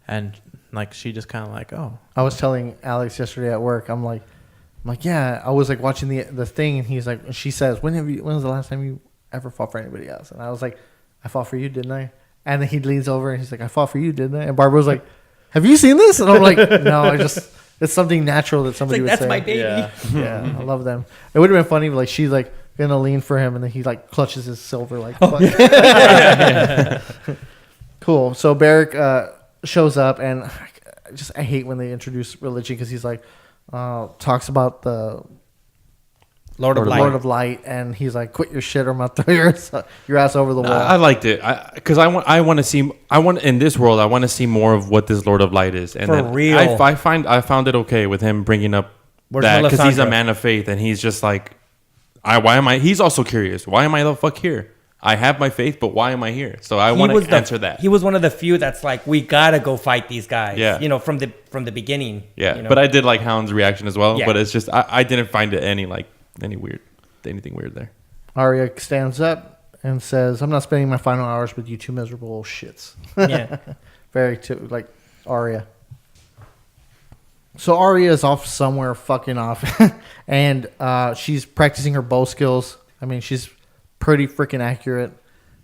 and like she just kind of like, "Oh." I was telling Alex yesterday at work. I'm like, yeah, I was like watching the thing, and he's like, she says, when was the last time you ever fought for anybody else? And I was like, I fought for you, didn't I? And then he leans over and he's like, I fought for you, didn't I? And Barbara was like, have you seen this? And I'm like, no, it's something natural that somebody would That's say. my baby. Yeah. Yeah, I love them. It would have been funny if like she's like gonna lean for him and then he like clutches his silver like. Fuck. Cool. So Beric shows up and I hate when they introduce religion because he's like talks about the Lord of Light. Lord of Light, and he's like, "Quit your shit, or I'm gonna throw your ass over the wall." I liked it because I want to see. I want in this world. I want to see more of what this Lord of Light is. And For then real. I found it okay with him bringing up Where's that because he's a Melisandre? man of faith, and he's just like, why am I? He's also curious. Why am I the fuck here? I have my faith, but why am I here? So I want to answer that. He was one of the few that's like, we gotta go fight these guys. Yeah. You know, from the beginning. Yeah, you know? but I did like Hound's reaction as well. Yeah. But it's just I didn't find it anything weird there. Arya stands up and says, "I'm not spending my final hours with you two miserable shits." Yeah. Very like Arya. So Arya is off somewhere, fucking off, and she's practicing her bow skills. I mean, she's pretty freaking accurate.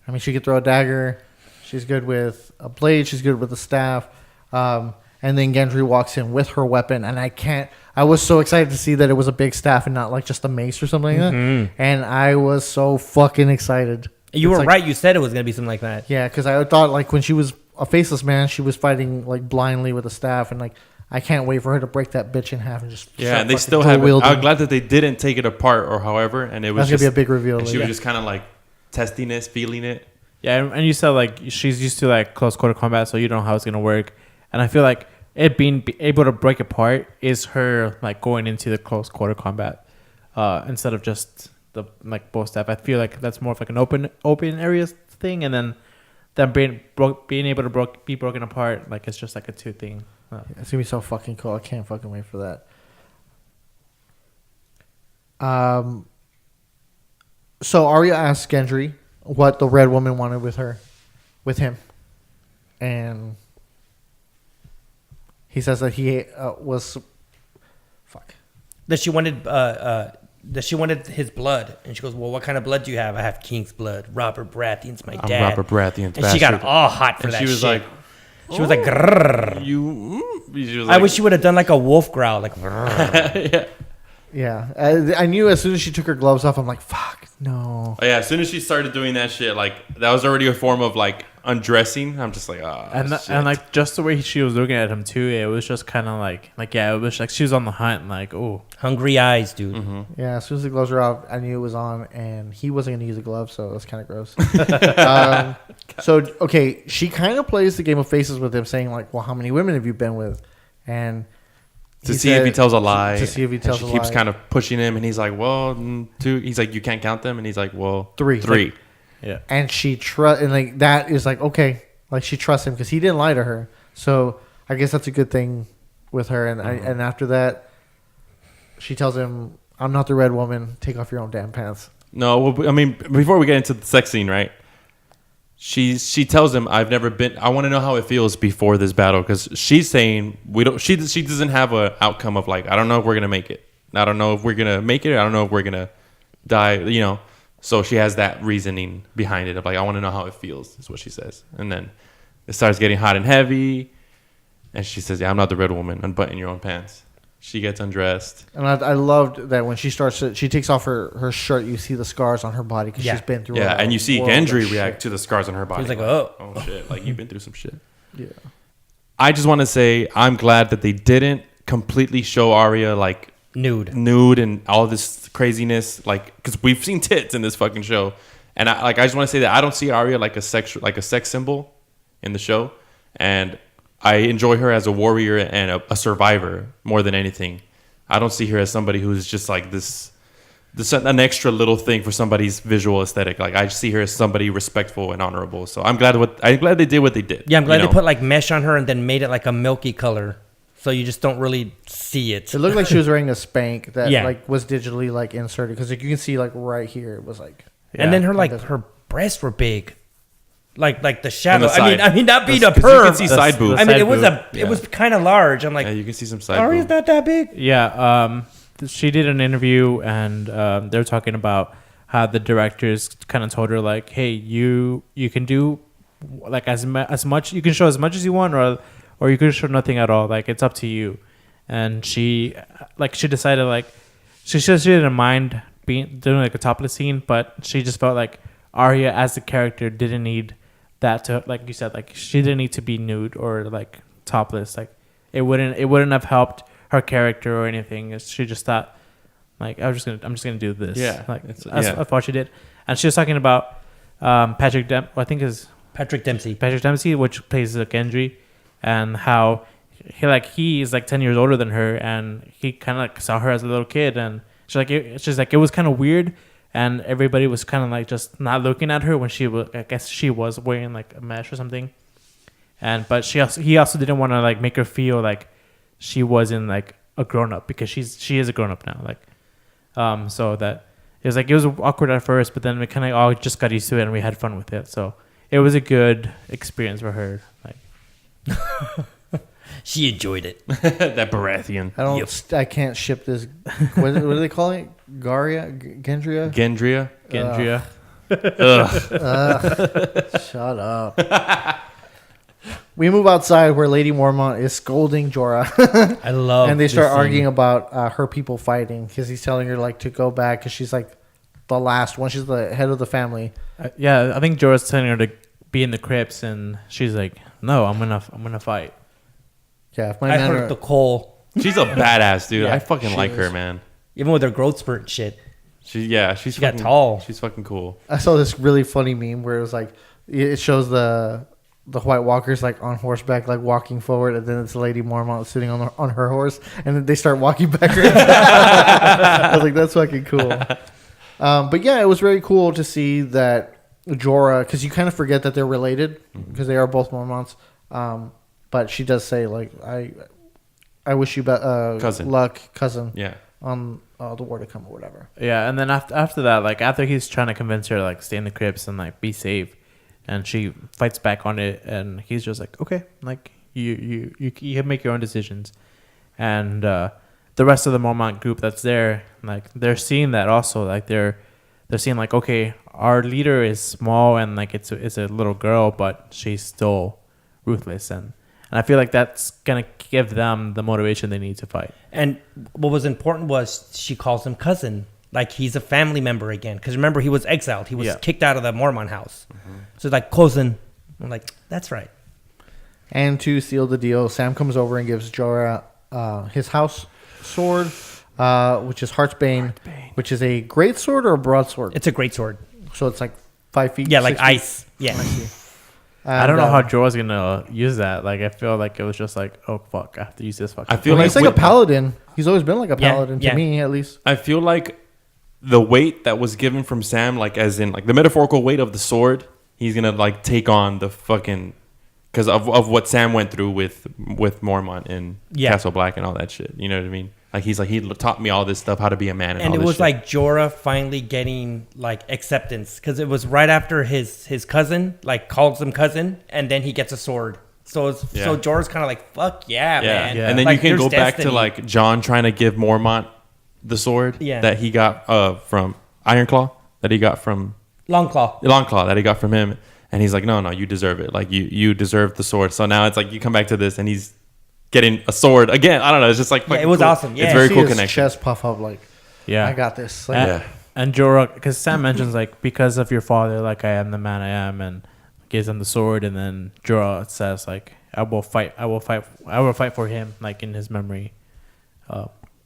I mean, she could throw a dagger. She's good with a blade. She's good with a staff. And then Gendry walks in with her weapon, and I was so excited to see that it was a big staff and not like just a mace or something like that. And I was so fucking excited. You It's were like- right. You said it was gonna be something like that. Yeah, because I thought like when she was a faceless man, she was fighting like blindly with a staff, and like I can't wait for her to break that bitch in half and just Yeah, start and they fucking still have it. dual-wielding. I'm glad that they didn't take it apart or however, and it was That's gonna just be a big reveal. And she yeah. was just kind of like testing it, feeling it. Yeah, and you said like she's used to like close quarter combat, so you don't know how it's gonna work. And I feel like it being able to break apart is her like going into the close quarter combat instead of just the like bow staff. I feel like that's more of like an open area thing, and then being able to be broken apart, like it's just like a two thing. It's gonna be so fucking cool. I can't fucking wait for that. So Arya asks Gendry what the Red Woman wanted with him, and he says that he was, fuck. That she wanted his blood, and she goes, "Well, what kind of blood do you have?" "I have King's blood. Robert Baratheon's my I'm dad." Robert Baratheon's and she got bastard. all hot for And that. she was shit. like, she was like, "Grrr." she was I like, wish she would have done like a wolf growl, like. "Grrr." Yeah, I knew as soon as she took her gloves off, I'm like, fuck, no. Oh, yeah, as soon as she started doing that shit, like that was already a form of like undressing. I'm just like, And like just the way she was looking at him too, it was just kind of like yeah, it was like she was on the hunt, like oh, Hungry eyes, dude. Yeah, as soon as the gloves were off, I knew it was on, and he wasn't gonna use the gloves, so that's kind of gross. So okay, she kind of plays the game of faces with him, saying like, "Well, how many women have you been with?" And to see if he tells a lie. To see if he tells and a she keeps lie. kind of pushing him, and he's like, well, 2. He's like, you can't count them, and he's like, well, Three. 3. yeah. And she and like that is like okay, like she trusts him because he didn't lie to her. So I guess that's a good thing with her. And and after that, she tells him, "I'm not the Red Woman. Take off your own damn pants." No, well, I mean, before we get into the sex scene, right? She tells him, "I've never been. I want to know how it feels before this battle," because she's saying we don't. She doesn't have a outcome of like, I don't know if we're gonna make it. I don't know if we're gonna make it. I don't know if we're gonna die. You know. So she has that reasoning behind it of like, I want to know how it feels. Is what she says, and then it starts getting hot and heavy, and she says, "Yeah, I'm not the Red Woman. Unbutton your own pants." She gets undressed. And I loved that when she takes off her shirt, you see the scars on her body because Yeah. she's been through. Yeah, a and you see world of Gendry shit. react to the scars on her body. He's like, oh shit, like you've been through some shit. Yeah. I just want to say I'm glad that they didn't completely show Arya like Nude. and all this craziness, like because we've seen tits in this fucking show, and I just want to say that I don't see Arya like a sex symbol in the show, and I enjoy her as a warrior and a survivor more than anything. I don't see her as somebody who's just like this an extra little thing for somebody's visual aesthetic. Like I see her as somebody respectful and honorable. So I'm glad they did what they did. Yeah, I'm glad you they know? put like mesh on her and then made it like a milky color, so you just don't really see it. It looked like she was wearing a spank that Yeah. like was digitally like inserted because like, you can see like right here it was like. And then her Yeah. her breasts were big, like the shadow. On the side. I mean, not being a 'Cause you perv. can see side boobs. I mean, it was Side it was kind of large. I'm like, Yeah, you can see some side Arya's boob. not that big. Yeah, she did an interview, and they're talking about how the directors kind of told her like, "Hey, you can do like as much. You can show as much as you want, or you could show nothing at all. Like, it's up to you. And she decided, like, she didn't mind doing like a topless scene, but she just felt like Arya as the character didn't need that to, like you said, like she didn't need to be nude or like topless. Like it wouldn't have helped her character or anything. She just thought, like, I'm just gonna do this. Yeah, like that's what she did. And she was talking about Patrick Dempsey, which plays Gendry, and how he is like 10 years older than her, and he kind of like saw her as a little kid, and she's like it was kind of weird, and everybody was kind of like just not looking at her when I guess she was wearing like a mesh or something, but he also didn't want to like make her feel like she wasn't like a grown up, because she is a grown up now, like so that it was awkward at first, but then we kind of all just got used to it and we had fun with it, so it was a good experience for her, like. She enjoyed it. That Baratheon. I can't ship this. What do they call it? Gendrya. Gendrya. Shut up. We move outside where Lady Mormont is scolding Jorah. I love. And they start this arguing scene. about her people fighting, because he's telling her like to go back because she's like the last one. She's the head of the family. Yeah, I think Jorah's telling her to be in the crypts, and she's like, "No, I'm gonna fight." Yeah, if my I men heard are- the Cole, She's a badass, dude. Yeah, I fucking she like is. her, man. even with her growth spurt and shit. She's She got tall. She's fucking cool. I saw this really funny meme where it was like it shows the White Walkers like on horseback, like walking forward, and then it's Lady Mormont sitting on her horse, and then they start walking backwards. I was like, that's fucking cool. But yeah, it was very cool to see that Jorah, because you kind of forget that they're related because they are both Mormonts. But she does say like, I wish you Cousin. luck, cousin. Yeah. On the war to come or whatever. Yeah, and then after that, like after he's trying to convince her to like stay in the crypts and like be safe, and she fights back on it, and he's just like, okay, like you make your own decisions, and the rest of the Mormont group that's there, like they're seeing that also, like they're seeing like, okay, our leader is small and like it's a little girl, but she's still ruthless, and I feel like that's gonna give them the motivation they need to fight. And what was important was she calls him cousin, like he's a family member again. Because remember, he was exiled. He was kicked out of the Mormon house. Mm-hmm. So like cousin, I'm like, that's right. And to seal the deal, Sam comes over and gives Jorah his house sword, which is Heartsbane, which is a great sword or a broadsword. It's a great sword. So it's like 5 feet. Yeah, like 6 feet? ice. Yeah. I don't know how Jorah's gonna use that. Like I feel like it was just like, oh fuck, I have to use this fucking. I feel He's like a paladin. He's always been like a paladin to yeah. me, at least. I feel like the weight that was given from Sam, like as in like the metaphorical weight of the sword, he's gonna like take on the fucking, because of what Sam went through with Mormont in Castle Black and all that shit. You know what I mean? Like he taught me all this stuff, how to be a man, and all it this was shit. like Jorah finally getting like acceptance, because it was right after his cousin like calls him cousin, and then he gets a sword. So so Jorah's kind of like, fuck yeah, man. Yeah. And then like, you can there's go back to destiny. like John trying to give Mormont the sword that he got from Ironclaw, that he got from Longclaw that he got from him, and he's like, no, you deserve it. Like you deserve the sword. So now it's like you come back to this, and he's getting a sword again. I don't know. It's just like it was cool. awesome. Yeah, it's very See cool his connection. chest puff up like, I got this. Like, And Jorah, because Sam mentions like, because of your father, like I am the man I am, and gives him the sword, and then Jorah says like, I will fight for him, like in his memory.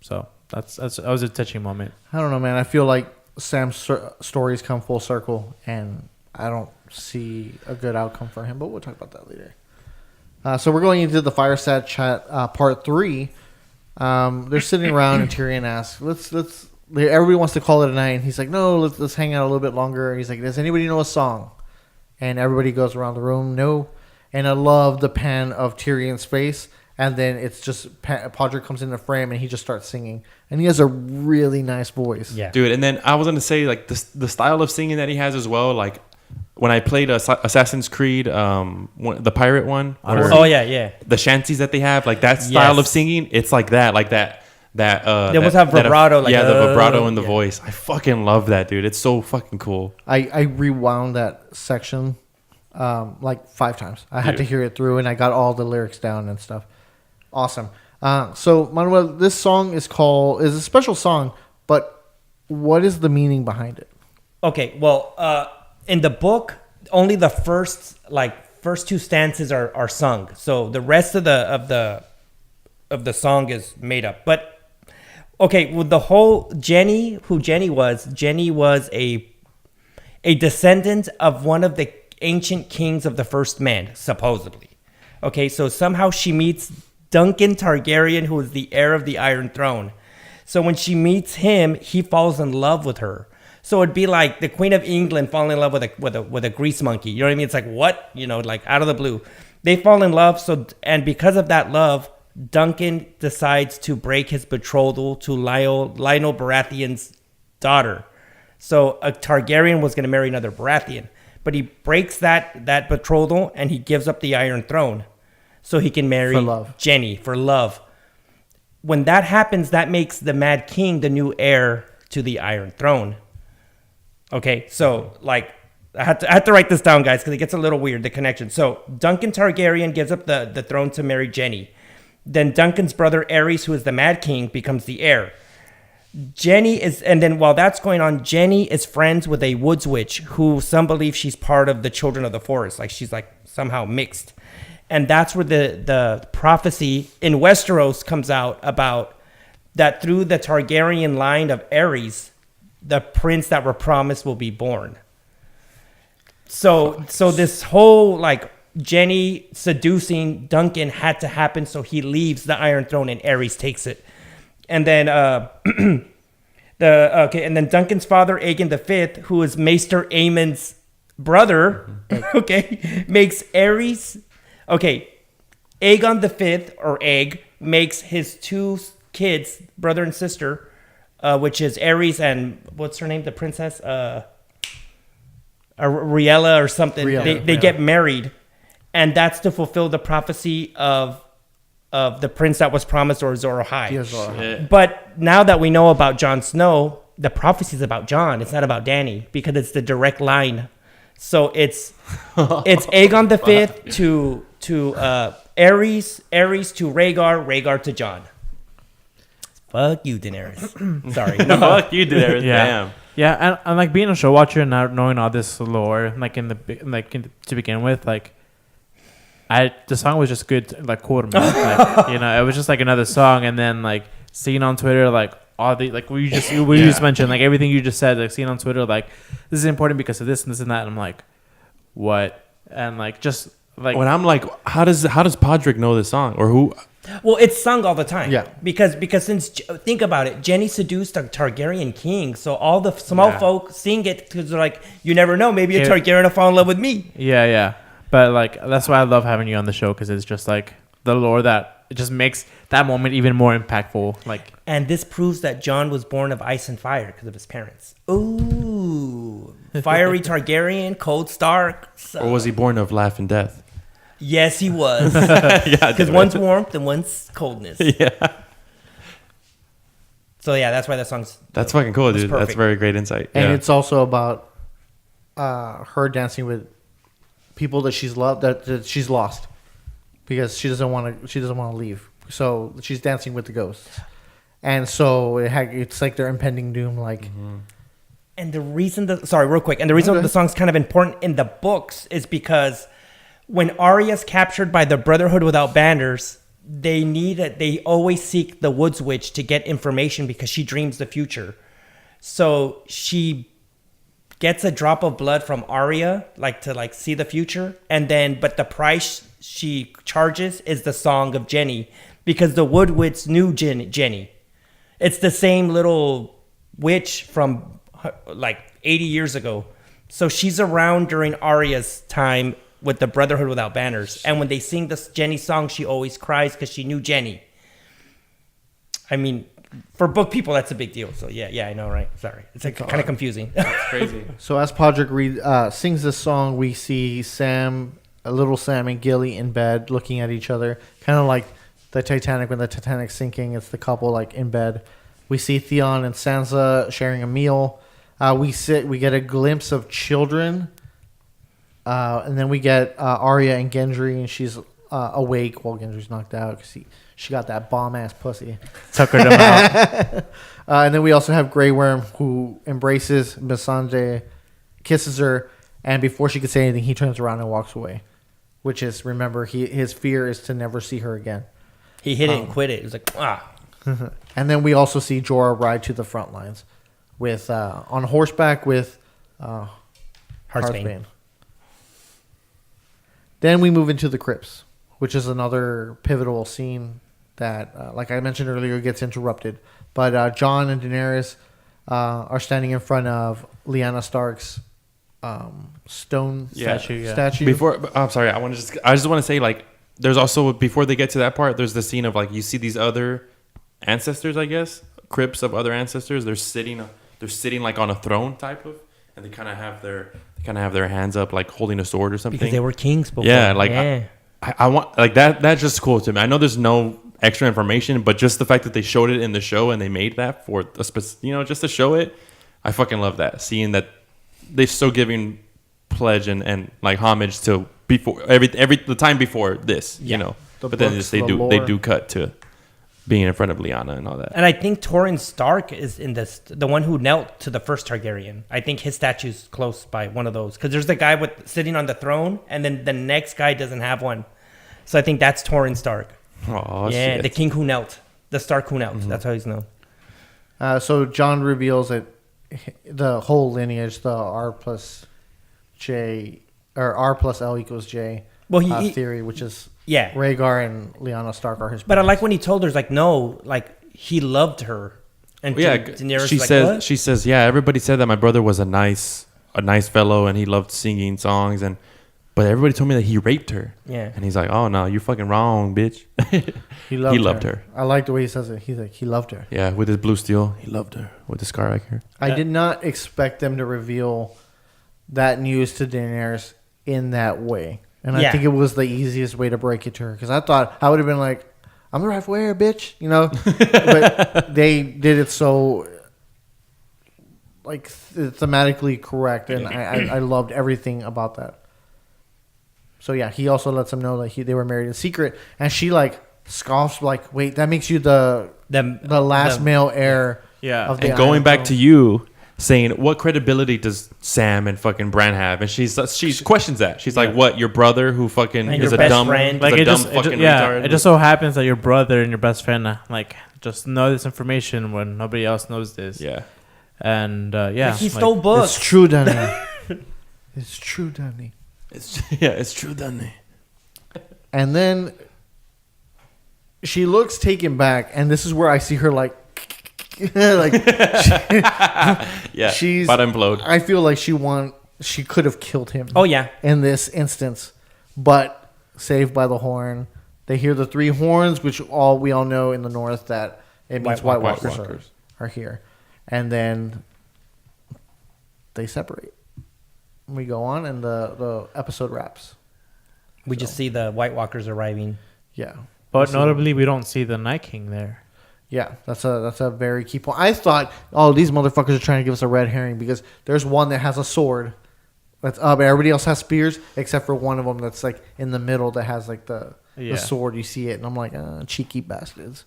So that was a touching moment. I don't know, man. I feel like Sam's stories come full circle, and I don't see a good outcome for him. But we'll talk about that later. So we're going into the fireside chat part 3. They're sitting around, and Tyrion asks, "Let's." Everybody wants to call it a night, and he's like, "No, let's hang out a little bit longer." And he's like, "Does anybody know a song?" And everybody goes around the room, "No." And I love the pan of Tyrion's face, and then it's just Podrick comes in the frame, and he just starts singing, and he has a really nice voice. Yeah, dude. And then I was gonna say like the style of singing that he has as well, like. When I played Assassin's Creed, the pirate one, the shanties that they have, like that style of singing, it's like that. They almost have vibrato, the vibrato in the voice. I fucking love that, dude. It's so fucking cool. I rewound that section like 5 times. I had Dude. to hear it through, and I got all the lyrics down and stuff. Awesome. So Manuel, this song is a special song, but what is the meaning behind it? Okay, well, in the book, only the first 2 stanzas are sung. So the rest of the song is made up. But okay, with the whole Jenny was a descendant of one of the ancient kings of the first men, supposedly. Okay, so somehow she meets Duncan Targaryen, who is the heir of the Iron Throne. So when she meets him, he falls in love with her. So it'd be like the Queen of England falling in love with a grease monkey. You know what I mean? It's like, what? You know, like out of the blue. They fall in love. And because of that love, Duncan decides to break his betrothal to Lionel Baratheon's daughter. So a Targaryen was going to marry another Baratheon. But he breaks that betrothal and he gives up the Iron Throne so he can marry Jenny for love. When that happens, that makes the Mad King the new heir to the Iron Throne. Okay, so like I had to write this down, guys, because it gets a little weird, the connection. So Duncan Targaryen gives up the throne to marry Jenny. Then Duncan's brother Aerys, who is the Mad King, becomes the heir. And then while that's going on, Jenny is friends with a woods witch who some believe she's part of the Children of the Forest. Like she's like somehow mixed. And that's where the prophecy in Westeros comes out about that through the Targaryen line of Aerys, the prince that were promised will be born. So this whole like Jenny seducing Duncan had to happen. So he leaves the Iron Throne and Aerys takes it. And then and then Duncan's father, Aegon V, who is Maester Aemon's brother, makes Aerys. Aegon V or Egg makes his 2 kids, brother and sister, which is Aerys and what's her name, the princess, Riella or something. They get married, and that's to fulfill the prophecy of the prince that was promised, or Azor Ahai. But now that we know about Jon Snow, the prophecy is about Jon. It's not about Dany because it's the direct line. So it's Aegon V to Aerys to Rhaegar to Jon. Fuck you, Daenerys. Sorry. No, fuck you, Daenerys. Yeah. Damn. Yeah, and like being a show watcher and not knowing all this lore, to begin with, like the song was just good, like cool to me. Like, you know, it was just like another song, and then like seeing on Twitter, like all the like we just mentioned, like everything you just said, like seeing on Twitter, like this is important because of this and this and that. And I'm like, what? And like just like when I'm like, how does Podrick know this song or who? Well, it's sung all the time. Yeah. Because since think about it, Jenny seduced a Targaryen king, so all the small folk sing it because they're like, you never know, maybe a Targaryen will fall in love with me. Yeah. But like that's why I love having you on the show, because it's just like the lore that it just makes that moment even more impactful. Like, and this proves that Jon was born of ice and fire because of his parents. Ooh, fiery Targaryen, cold Stark. So. Or was he born of laugh and death? Yes, he was. Yeah, because one's warmth and one's coldness. Yeah. So yeah, that's why that song's. That's fucking cool, dude. Perfect. That's very great insight. And it's also about her dancing with people that she's loved, that she's lost, because she doesn't want to leave. So she's dancing with the ghosts, and so it's like their impending doom. Like, and the reason the song's kind of important in the books is because when Arya's captured by the Brotherhood without banners, they always seek the Woods Witch to get information because she dreams the future. So she gets a drop of blood from Arya, to see the future, but the price she charges is the song of Jenny, because the Wood Witch knew Jenny. It's the same little witch from 80 years ago. So she's around during Arya's time with the Brotherhood without banners, and when they sing this Jenny song, she always cries because she knew Jenny. I mean, for book people, that's a big deal. So yeah, I know, right? Sorry, it's kind of confusing. That's crazy. So as Podrick sings this song, we see little Sam and Gilly in bed looking at each other, kind of like the Titanic. When the Titanic's sinking, it's the couple in bed. We see Theon and Sansa sharing a meal. We get a glimpse of children And then we get Arya and Gendry, and she's awake while Gendry's knocked out because she got that bomb-ass pussy. Tuckered him out. And then we also have Grey Worm, who embraces Missandei, kisses her, and before she could say anything, he turns around and walks away. Which is, remember, his fear is to never see her again. He hit it and quit it. He was like, ah. And then we also see Jorah ride to the front lines with on horseback with Hearthbane. Then we move into the crypts, which is another pivotal scene that, like I mentioned earlier, gets interrupted. But Jon and Daenerys are standing in front of Lyanna Stark's stone statue. Before, I'm sorry, I just want to say, like, there's also, before they get to that part, there's the scene of, like, you see these other ancestors, I guess, crypts of other ancestors. They're sitting like on a throne type of, and they kind of have their hands up, like holding a sword or something. Because they were kings before. Yeah, like I want, like, that's just cool to me. I know there's no extra information, but just the fact that they showed it in the show and they made that for a just to show it, I fucking love that. Seeing that they're still giving pledge and like homage to before the time before this, but then they do cut to being in front of Lyanna and all that. And I think Torrhen Stark is in this, the one who knelt to the first Targaryen. I think his statue's close by one of those. Because there's the guy sitting on the throne, and then the next guy doesn't have one. So I think that's Torrhen Stark. Oh, yeah, shit. the king who knelt. The Stark who knelt. Mm-hmm. That's how he's known. So Jon reveals that the whole lineage, the R plus J, or R plus L equals J theory, which is... Yeah, Rhaegar and Lyanna Stark are his. But I like when he told her, like, no, like he loved her, and Daenerys she says, yeah, everybody said that my brother was a nice fellow and he loved singing songs, but everybody told me that he raped her. Yeah, and he's like, oh no, you're fucking wrong, bitch. He loved her. I like the way he says it. He's like, he loved her. Yeah, with his blue steel, he loved her with the scar right here. I did not expect them to reveal that news to Daenerys in that way. And I think it was the easiest way to break it to her. Because I thought I would have been like, I'm the rightful heir, bitch. But they did it so, like, thematically correct. And I loved everything about that. So, yeah, he also lets them know that they were married in secret. And she, like, scoffs, like, wait, that makes you the last male heir. Yeah. Of the and going Iron back Throne. to you, saying, what credibility does Sam and fucking Bran have? And she questions that. She's like, what, your brother who fucking and is a best dumb friend? like retard? It just so happens that your brother and your best friend just know this information when nobody else knows this. Yeah. And he stole books. It's true, Danny. It's true, Danny. It's true, Danny. And then she looks taken back, and this is where I see her like she's about to implode. I feel like she could have killed him. Oh yeah, in this instance, but saved by the horn. They hear the three horns, which we all know in the north that it means White Walkers are here, and then they separate. We go on, and the episode wraps. We just see the White Walkers arriving. Yeah, but notably, we don't see the Night King there. Yeah, that's a very key point. I thought, these motherfuckers are trying to give us a red herring because there's one that has a sword that's up. Everybody else has spears except for one of them that's like in the middle that has like the sword. You see it, and I'm like, cheeky bastards.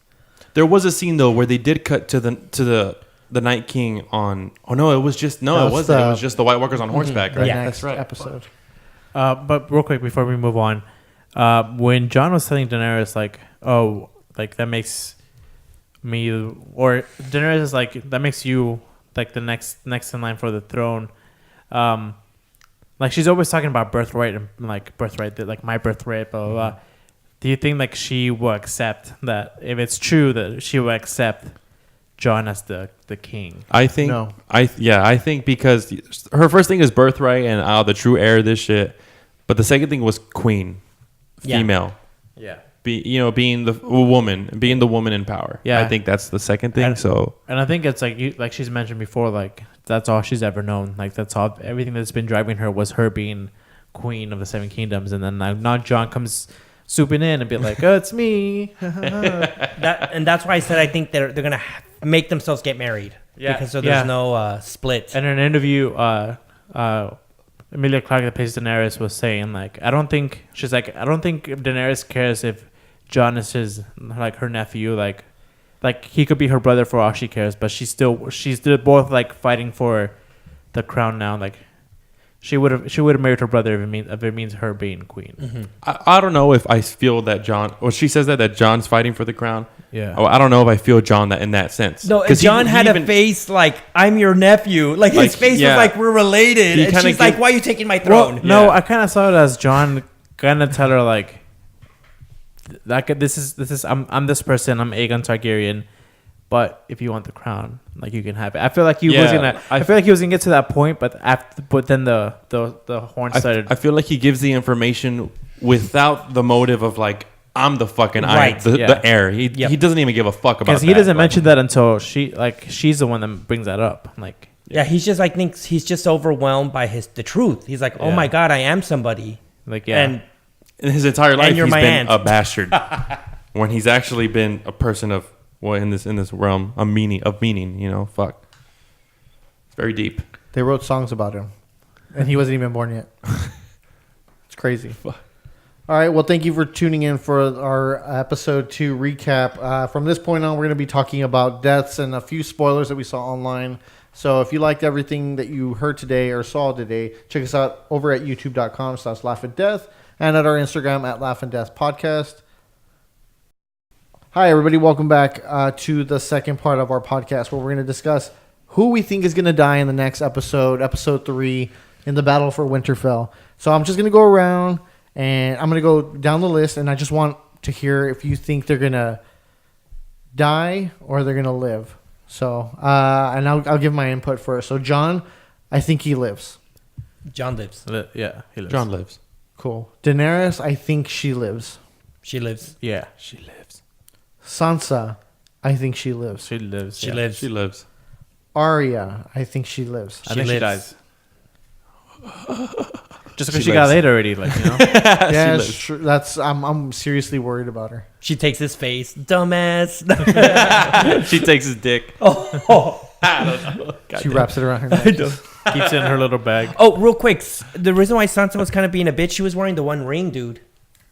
There was a scene though where they did cut to the Night King on. Oh no, it was just it wasn't. It was just the White Walkers on horseback. Right? Yeah, that's right. Episode. But real quick before we move on, when Jon was telling Daenerys that makes me, or Daenerys is like, that makes you like the next in line for the throne. Like she's always talking about birthright and like my birthright, blah blah blah. Do you think like she will accept that, if it's true, that she will accept Jon as the king? I think no. I think because her first thing is birthright and the true heir of this shit, but the second thing was queen, female. Yeah. Being the woman in power. Yeah, I think that's the second thing. And I think it's like she's mentioned before, like that's all she's ever known. Like that's all, everything that's been driving her was her being queen of the Seven Kingdoms, and then now Jon comes swooping in and be like, "Oh, it's me." That's why I said I think they're gonna make themselves get married. Yeah, because there's no split. And in an interview, Emilia Clarke that plays Daenerys was saying, like, I don't think Daenerys cares if Jon is her nephew, like he could be her brother for all she cares, but she's still both like fighting for the crown now. Like she would have married her brother if it means her being queen. Mm-hmm. I don't know if I feel that Jon. Well, she says that Jon's fighting for the crown. Yeah. Oh, I don't know if I feel Jon that in that sense. No, Jon had a face like, I'm your nephew. Like his face was like, we're related. And she's like, why are you taking my throne? Well, no, I kind of saw it as Jon gonna tell her like, this is I'm this person. I'm Aegon Targaryen. But if you want the crown, like you can have it. I feel like he was gonna get to that point, but then the horn started. I feel like he gives the information without the motive of like, I'm the fucking the heir. He doesn't even give a fuck about that. Because he doesn't mention that until she's the one that brings that up. Like he's just like thinks he's just overwhelmed by the truth. He's like, oh my god, I am somebody. Like and in his entire life he's been aunt. a bastard. When he's actually been a person of in this realm of meaning, you know, fuck. It's very deep. They wrote songs about him, and he wasn't even born yet. It's crazy. All right, well, thank you for tuning in for our episode 2 recap. From this point on, we're going to be talking about deaths and a few spoilers that we saw online. So if you liked everything that you heard today or saw today, check us out over at youtube.com/laughanddeath and at our Instagram at laughanddeathpodcast. Hi, everybody. Welcome back to the second part of our podcast where we're going to discuss who we think is going to die in the next episode, episode 3, in the Battle for Winterfell. So I'm just going to go around and I'm going to go down the list, and I just want to hear if you think they're going to die or they're going to live. So, and I'll give my input first. So, Jon, I think he lives. Jon lives. Yeah, he lives. Jon lives. Cool. Daenerys, I think she lives. She lives. Yeah, she lives. Sansa, I think she lives. She lives. She lives. She lives. Arya, I think she lives. I think she dies. Just because She she got lives. laid already, like, you know. Yeah, lives. sure. I'm seriously worried about her. She takes his face, dumbass. She takes his dick. I don't know. She wraps it around her neck. Keeps it in her little bag. Oh, real quick, the reason why Sansa was kind of being a bitch, she was wearing the one ring, dude.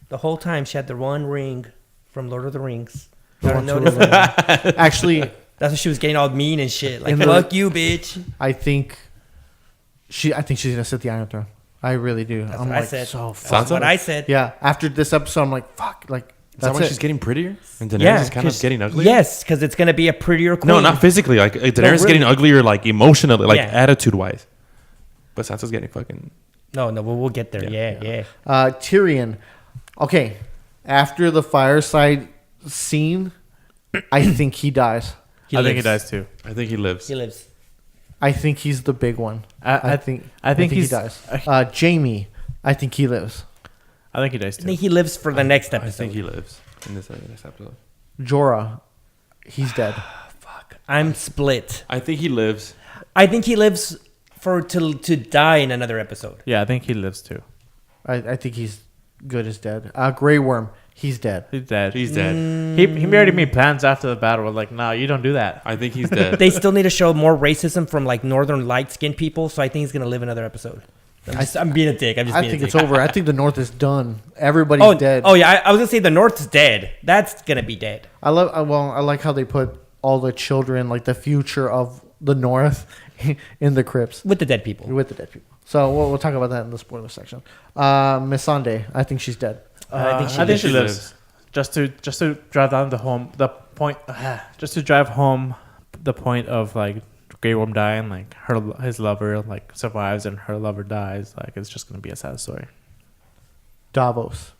The whole time she had the one ring from Lord of the Rings. You ever notice that? Actually, That's why she was getting all mean and shit. Like, In the- fuck you, bitch. I think she's gonna sit the Iron Throne. I really do. That's I'm what I like said. so Sansa? That's what I said. yeah. After this episode, I'm like fuck. Like Is that that's why it. she's getting prettier? And Daenerys Yeah, is kind of 'cause- getting uglier? Yes, because it's gonna be a prettier queen. No, not physically. Like Daenerys is really. getting uglier, like emotionally, like Yeah. attitude-wise. But Sansa's getting fucking... No, we'll get there. Yeah. Tyrion. Okay, after the fireside scene, I think he dies. I think he dies too. I think he lives. He lives. I think he's the big one. I think he he's- dies. Jamie, I think he lives. I think he dies I too. think he lives for the next I episode. think he lives in this next episode. Jorah, he's dead. I'm split. I think he lives. I think he lives to die in another episode. Yeah, I think he lives too. I think he's good as dead. Grey Worm, he's dead. He's dead. He's dead. He already made plans after the battle. We're like, no, you don't do that. I think he's dead. They still need to show more racism from like northern light skinned people, so I think he's gonna live another episode. I'm being a dick. I'm just I being think a it's dick. over. I think the North is done. Everybody's dead. Oh yeah, I was gonna say the North's dead. That's gonna be dead. I like how they put all the children, like the future of the North, in the crypts With the dead people. with the dead people. So we'll talk about that in the spoiler section. Miss Sunday, I think she's dead. I think she I think lives. she lives. Just to drive down just to drive home the point of like Grey Worm dying, like his lover like survives and her lover dies. Like it's just gonna be a sad story. Davos,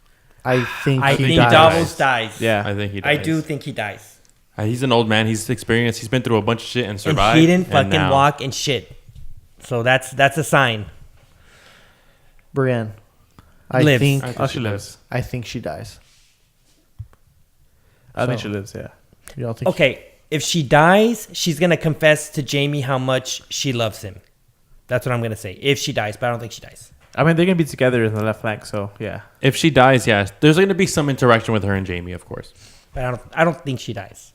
I think I he think dies. Davos dies. Yeah, I think he dies. I do think he dies. He's an old man. He's experienced. He's been through a bunch of shit and And survived. he didn't and fucking now- walk and shit. So that's a sign. Brienne, I Lives. think I think Oh, she lives. I think she dies. I think So- she lives. Yeah. You don't think? Okay, if she dies, she's gonna confess to Jamie how much she loves him. That's what I'm gonna say. If she dies, but I don't think she dies. I mean, they're gonna be together in the left flank, so yeah. If she dies, yeah, there's going to be some interaction with her and Jamie, of course. But I don't think she dies.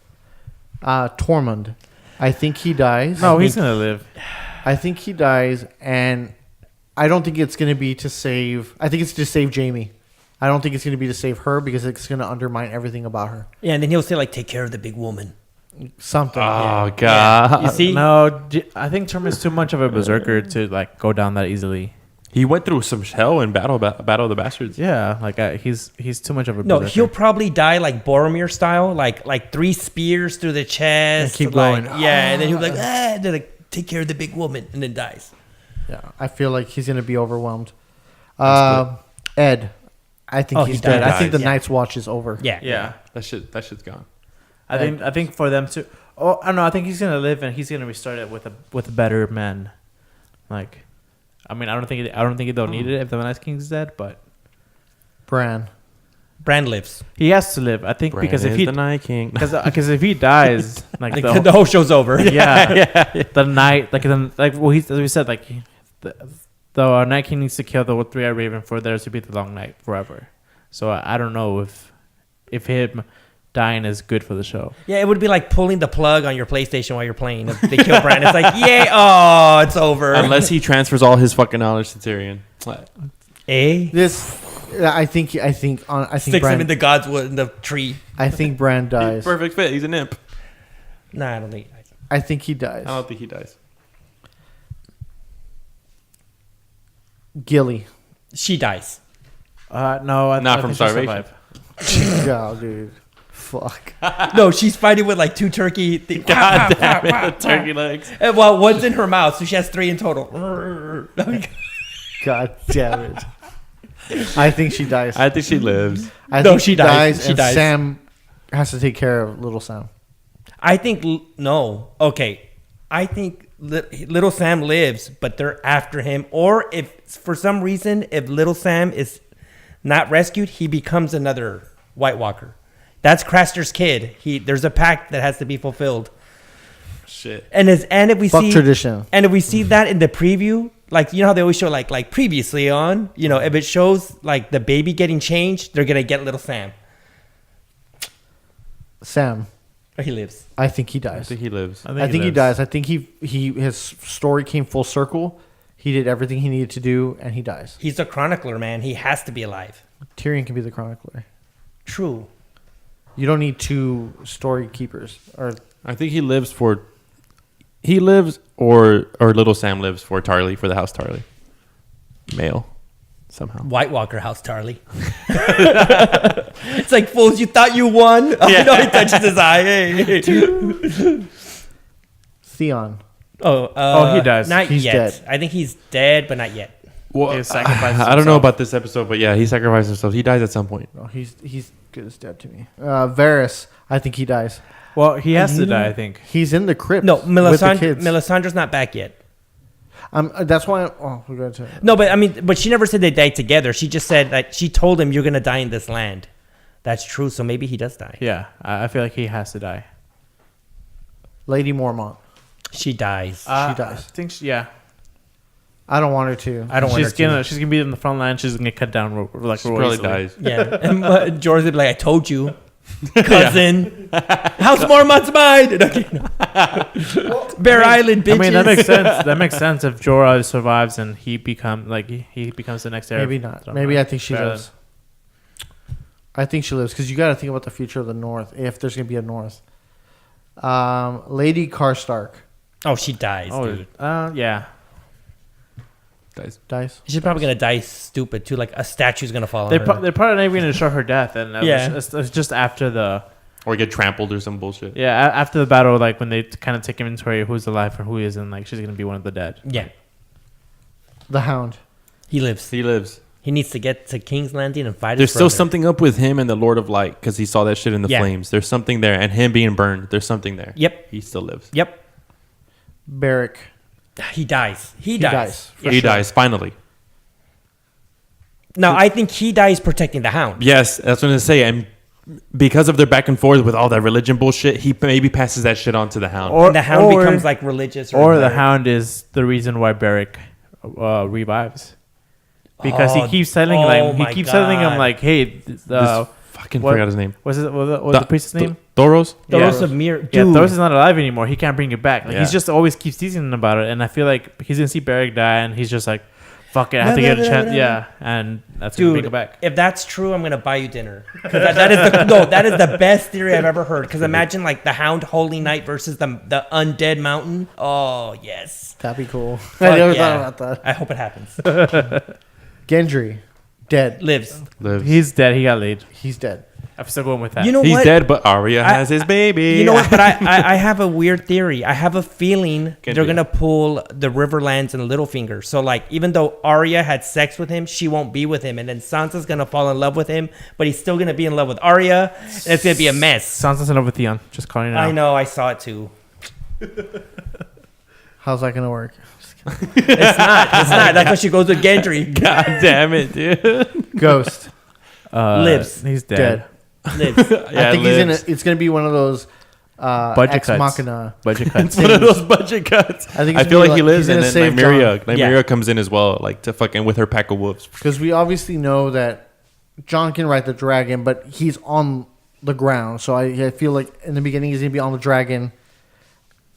Tormund, I think he dies. No, he's gonna live. I think he dies, and I don't think it's going to be to save. I think it's to save Jamie. I don't think it's going to be to save her because it's going to undermine everything about her. Yeah, and then he'll say like, "Take care of the big woman." Something. Oh God! Yeah. You see? No, I think Term is too much of a berserker to like go down that easily. He went through some hell in Battle of the Bastards. Yeah, like he's too much of a No, berserker. he'll probably die like Boromir style, like 3 spears through the chest. And keep like, going. Yeah, and then he'll be like, and then like, take care of the big woman, and then dies. Yeah, I feel like he's going to be overwhelmed. Ed, I think Oh, he's he dead. dies. I think the Yeah. Night's Watch is over. Yeah. Yeah. That shit's gone. I think for them to I don't know, I think he's gonna live and he's gonna restart it with a better man. Like I mean I don't think they'll need it if the Night King's dead, but Bran. Bran lives. he has to live. I think Bran because if is he the Night King. because if he dies like The whole show's over. the night as we said like the Night King needs to kill the 3-eyed raven for there to be the long night forever. So I don't know if him dying is good for the show. Yeah, it would be like pulling the plug on your PlayStation while you're playing. If they kill Bran, it's like, yay, oh, it's over. Unless he transfers all his fucking knowledge to Tyrion. I think Sticks Bran, him in the God's wood in the tree. I think Bran dies. Perfect fit. He's an imp. Nah, I don't think. I think he dies. I don't think he dies. Gilly. She dies. No, Not I from think she'll starvation. survive. Yeah, dude. Fuck. No, she's fighting with like 2 turkey. God damn it. The turkey legs. And, well, one's in her mouth, so she has 3 in total. God damn it. I think she dies. I think she lives. I No, think she dies. She and dies. Sam has to take care of little Sam. I think no. Okay, I think little Sam lives, but they're after him. Or if for some reason, if little Sam is not rescued, he becomes another White Walker. That's Craster's kid. There's a pact that has to be fulfilled. Shit. And if we Fuck see tradition. and if we see that in the preview, like you know how they always show like previously on, you know, if it shows like the baby getting changed, they're gonna get little Sam. Sam. But he lives. I think he I dies. think he lives. I think he dies. I think his story came full circle. He did everything he needed to do, and he dies. He's a chronicler, man. He has to be alive. Tyrion can be the chronicler. True. You don't need 2 story keepers. Or I think he lives or little Sam lives for Tarly, for the house Tarly. Male. Somehow. White Walker House Tarly. It's like, fools, you thought you won? Oh, no, he touches his eye. Hey. Theon. Oh, he dies. Not He's yet. dead. I think he's dead, but not yet. Well, He sacrifices I don't know himself. about this episode, but yeah, he sacrificed himself. He dies at some point. Oh, he's good as dead to me. Varys. I think he dies. Well, he has to die, I think. He's in the crypt. No, with the kids. Melisandre's not back yet. That's why. We're going to. No, but she never said they died together. She just said that she told him you're gonna die in this land. That's true. So maybe he does die. Yeah, I feel like he has to die. Lady Mormont. She dies. She dies. I think yeah. I don't want her to. I don't want her to. She's gonna be in the front line. She's gonna get cut down like She real probably easily. dies. Yeah, and George would be like, "I told you, cousin. House Mormont's mine." Okay, no. Bear Island, bitches. I mean, that makes sense. That makes sense if Jorah survives and he becomes the next heir. Maybe not. Maybe I think she lives. I think she lives because you got to think about the future of the North. If there's gonna be a North. Lady Karstark Oh, she dies, dude. Yeah. dies. She's probably gonna die stupid too. Like a statue's gonna fall on They're her. probably not even going to show her death, and Yeah. it's just after the Or get trampled or some bullshit. after the battle, like when they kind of take inventory of who's alive and who isn't. Like she's going to be one of the dead. Yeah, The Hound. he lives. He lives. He needs to get to King's Landing and fight. There's his still brother. something up with him and the Lord of Light because he saw that shit in the Yeah. flames. There's something there. And him being burned, there's something there. Yep. He still lives. Yep. Beric. He dies. He dies. dies. For He sure. dies, finally. Now I think he dies protecting the Hound. Yes, that's what I'm going to say. And because of their back and forth with all that religion bullshit, he maybe passes that shit on to the Hound. And the Hound becomes like religious. Or the Hound is the reason why Beric revives. Because he keeps telling him like, hey, Fucking what- forgot his name. what's the priest's name? Thoros? Thoros of Mir. Dude. Yeah, Thoros is not alive anymore. He can't bring it back. Like Yeah. he's just always keeps teasing him about it. And I feel like he's gonna see Beric die, and he's just like, fuck it, I have to give it a chance. Yeah, and that's gonna bring Dude, it back. if that's true, I'm gonna buy you dinner. 'Cause that is the best theory I've ever heard. Because imagine like the Hound Holy Knight versus the Undead Mountain. Oh yes, That'd be cool. Fuck I never yeah. thought about that. I hope it happens. Gendry, dead. Lives. He's dead. He got laid. He's dead. I'm still going with that. You know He's what? dead, but Arya has his baby. You know what? But I have a weird theory. I have a feeling Gendry. they're gonna pull the Riverlands and Littlefinger. So like, even though Arya had sex with him, she won't be with him, and then Sansa's gonna fall in love with him, but he's still gonna be in love with Arya, and it's gonna be a mess. Sansa's in love with Theon. Just calling it out. I know. I saw it too. How's that gonna work? It's not. It's not. That's why she goes with Gendry. God damn it, dude. Ghost, Lives. He's dead. dead. Lives. Yeah, I think lives. it's gonna be one of those Budget ex cuts. machina. Budget cuts. It's one of those budget cuts. I think I it's feel gonna be like he lives, he's and gonna then save Nymeria. Jon. Nymeria comes in as well, like to fucking with her pack of wolves. Because we obviously know that John can ride the dragon, but he's on the ground. So I feel like in the beginning he's gonna be on the dragon.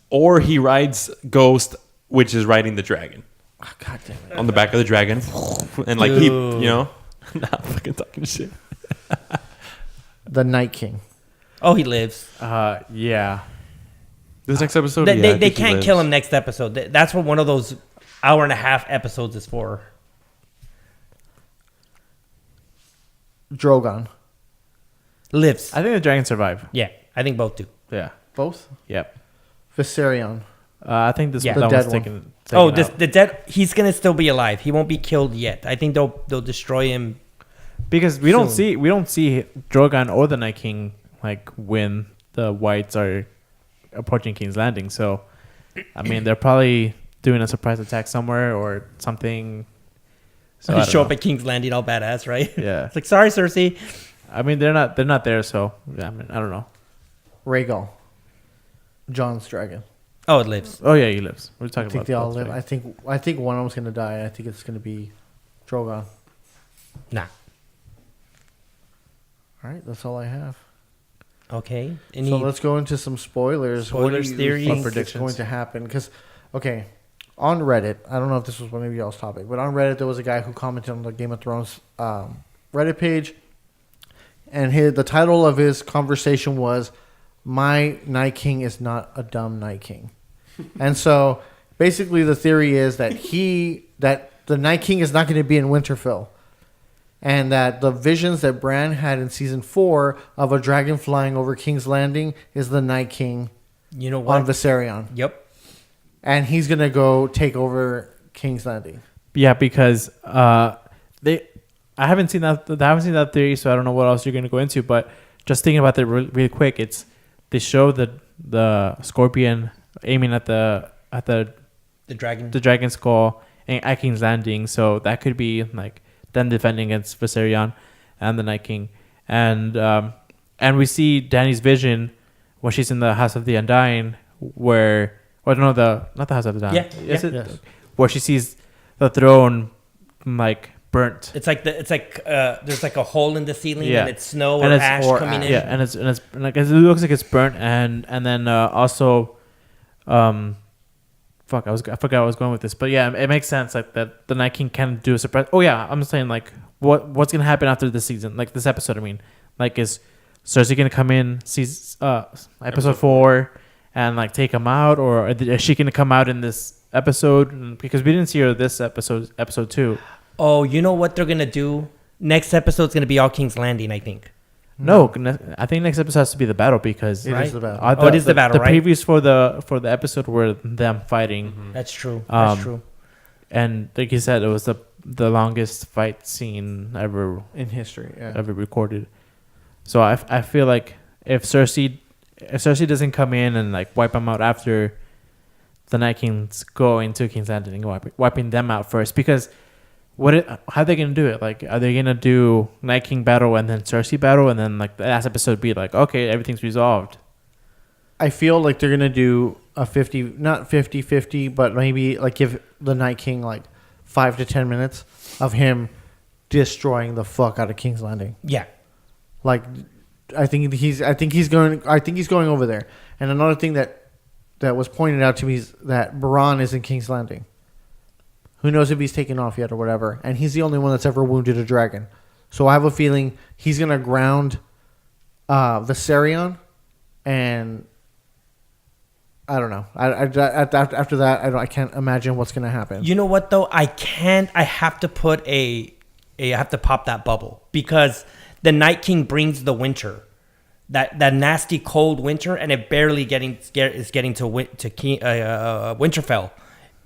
Or he rides Ghost, which is riding the dragon Oh, God damn it! on the back of the dragon, and like he, not fucking talking shit. The Night King. Oh, he lives. Yeah. This next episode, They, yeah, they, I they think he can't lives. kill him next episode. That's what one of those hour and a half episodes is for. Drogon. Lives. I think the dragons survive. Yeah, I think both do. Yeah. Both. Yep. Viserion. I think this Yeah. that The one's dead one. taken. Oh, taken the dead. He's gonna still be alive. He won't be killed yet. I think they'll destroy him. because we don't soon. see Drogon or the Night King like when the Whites are approaching King's Landing. So, I mean, they're probably doing a surprise attack somewhere or something. So I They don't show know. up at King's Landing, all badass, right? Yeah. It's like, sorry, Cersei. I mean, they're not there. So yeah, I mean, I don't know. Rhaegal. John's dragon. Oh, it lives. Oh yeah, he lives. We're I talking think about. they all both live. dragons. I think one of them's gonna die. I think it's gonna be Drogon. Nah. All right, that's all I have. Okay. So let's go into some spoilers. Spoilers, what do you theories? think is Predictions. going to happen? Because, okay, on Reddit, I don't know if this was one of y'all's topic, but on Reddit there was a guy who commented on the Game of Thrones Reddit page, and the title of his conversation was, "My Night King is not a dumb Night King," and so basically the theory is that the Night King is not going to be in Winterfell. And that the visions that Bran had in season 4 of a dragon flying over King's Landing is the Night King You know what? on Viserion. Yep. And he's going to go take over King's Landing. Yeah, because I haven't seen that theory, so I don't know what else you're gonna go into. But just thinking about that really quick, they show the scorpion aiming at the The dragon skull at King's Landing, so that could be like them defending against Viserion and the Night King, and we see Dany's vision when she's in the House of the Undying, not the House of the Undying. Yeah, Is yeah. it? Yes. Where she sees the throne like burnt. It's like there's like a hole in the ceiling Yeah. and it's snow And or it's- ash or coming ash. in. Yeah, and it's like it looks like it's burnt, and then also, I forgot I was going with this, but yeah, it makes sense like that the Night King can do a surprise. Oh yeah, I'm saying like what's gonna happen after this season, like this episode. I mean, like is Cersei gonna come in episode 4 and like take him out, or is she gonna come out in this episode? Because we didn't see her this episode 2. Oh, you know what they're gonna do? Next episode's gonna be all King's Landing, I think. No, I think next episode has to be the battle because It is Right. the battle. Oh, it is the battle, The right? previews for the episode were them fighting. That's true. That's true. And like you said, it was the longest fight scene ever in history. Yeah. ever recorded. So I feel like if Cersei doesn't come in and like wipe them out after the Night Kings go into King's Landing, wiping them out first, because how are they gonna do it? Like, are they gonna do Night King battle and then Cersei battle, and then like the last episode be like, okay, everything's resolved? I feel like they're going to do a 50, not 50-50, but maybe like give the Night King like 5 to 10 minutes of him destroying the fuck out of King's Landing. Yeah. Like, I think he's going over there. And another thing that was pointed out to me is that Bronn is in King's Landing. Who knows if he's taken off yet or whatever. And he's the only one that's ever wounded a dragon. So I have a feeling he's going to ground the Sarion. And I don't know. After that, I can't imagine what's going to happen. You know what, though? I have to I have to pop that bubble. Because the Night King brings the winter. That nasty cold winter, and it barely is getting to Winterfell.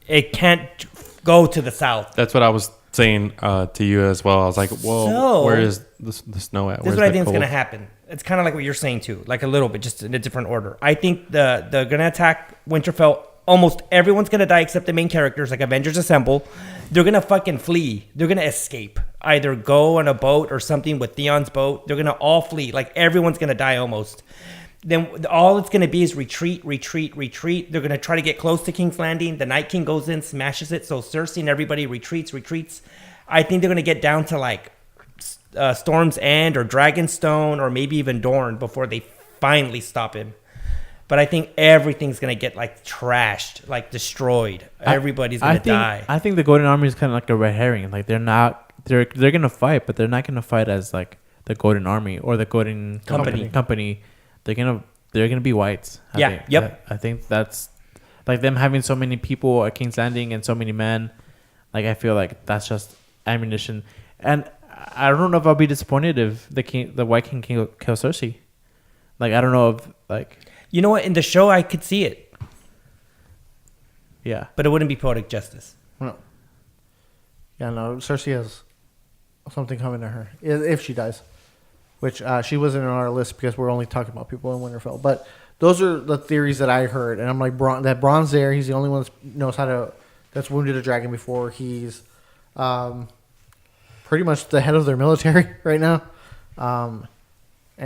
It can't go to the south. That's what I was saying to you as well. I was like, whoa, where is the snow at? This is what I think is going to happen. It's kind of like what you're saying too, like a little bit, just in a different order. I think they're going to attack Winterfell. Almost everyone's going to die except the main characters, like Avengers Assemble. They're going to fucking flee. They're going to escape. Either go on a boat or something with Theon's boat. They're going to all flee. Like, everyone's going to die almost. Then all it's going to be is retreat. They're going to try to get close to King's Landing. The Night King goes in, smashes it. So Cersei and everybody retreats. I think they're going to get down to, like, Storm's End or Dragonstone or maybe even Dorne before they finally stop him. But I think everything's going to get, like, trashed, like, destroyed. Everybody's going to die. I think the Golden Army is kind of like a red herring. Like, they're going to fight, but they're not going to fight as, like, the Golden Army or the Golden Company. They're going to be whites. I think that's, like, them having so many people at King's Landing and so many men. Like, I feel like that's just ammunition. And I don't know if I'll be disappointed if the White King kill Cersei. Like, I don't know if, like... You know what? In the show, I could see it. Yeah. But it wouldn't be poetic justice. No. Yeah, no. Cersei has something coming to her if she dies. Which she wasn't on our list because we're only talking about people in Winterfell. But those are the theories that I heard. And I'm like, that Bronn's there. He's the only one that knows that's wounded a dragon before. He's pretty much the head of their military right now. And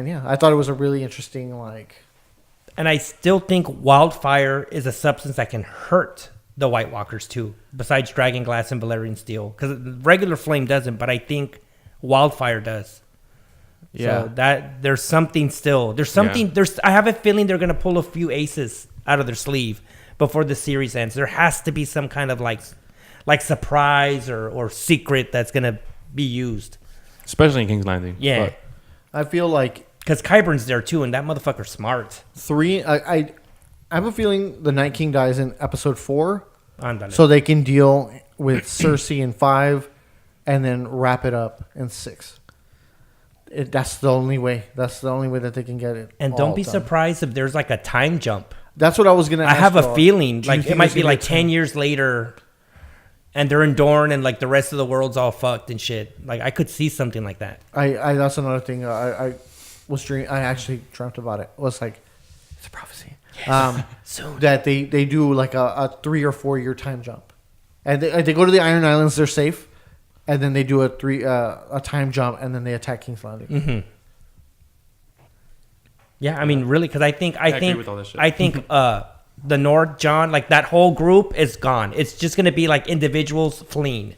yeah, I thought it was a really interesting, like... And I still think wildfire is a substance that can hurt the White Walkers too, besides dragon glass and Valyrian steel. Because regular flame doesn't, but I think wildfire does. Yeah. So that there's something still. There's something. Yeah. I have a feeling they're gonna pull a few aces out of their sleeve before the series ends. There has to be some kind of like surprise or secret that's gonna be used. Especially in King's Landing. Yeah. But I feel like... Because Qyburn's there too, and that motherfucker's smart. I have a feeling the Night King dies in episode 4, Andale. so they can deal with Cersei in 5, and then wrap it up in 6. That's the only way. That's the only way that they can get it. And don't be surprised if there's like a time jump. That's what I was gonna ask. I have a feeling like it might be like 10 years later, and they're in Dorne, and like the rest of the world's all fucked and shit. Like I could see something like that. I that's another thing. I actually dreamt about it. It was like, it's a prophecy. So that they do like a 3 or 4 year time jump, and they go to the Iron Islands. They're safe, and then they do a time jump, and then they attack King's Landing. Mm-hmm. Yeah, I mean, really, because I think the North John, like that whole group is gone. It's just gonna be like individuals fleeing.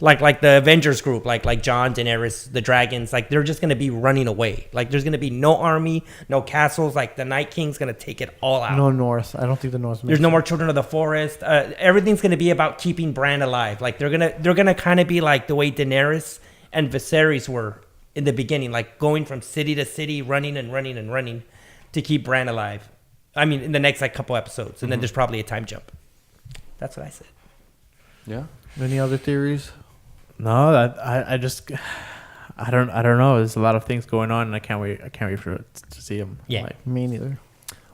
Like the Avengers group, like Jon, Daenerys, the dragons, like they're just gonna be running away. Like there's gonna be no army, no castles. Like the Night King's gonna take it all out. No North. I don't think the North. There's no more Children of the Forest. Everything's gonna be about keeping Bran alive. Like they're gonna kind of be like the way Daenerys and Viserys were in the beginning, like going from city to city, running to keep Bran alive. I mean, in the next like couple episodes, and then there's probably a time jump. That's what I said. Yeah. Any other theories? No, I don't know. There's a lot of things going on, and I can't wait to see them. Yeah, like, me neither.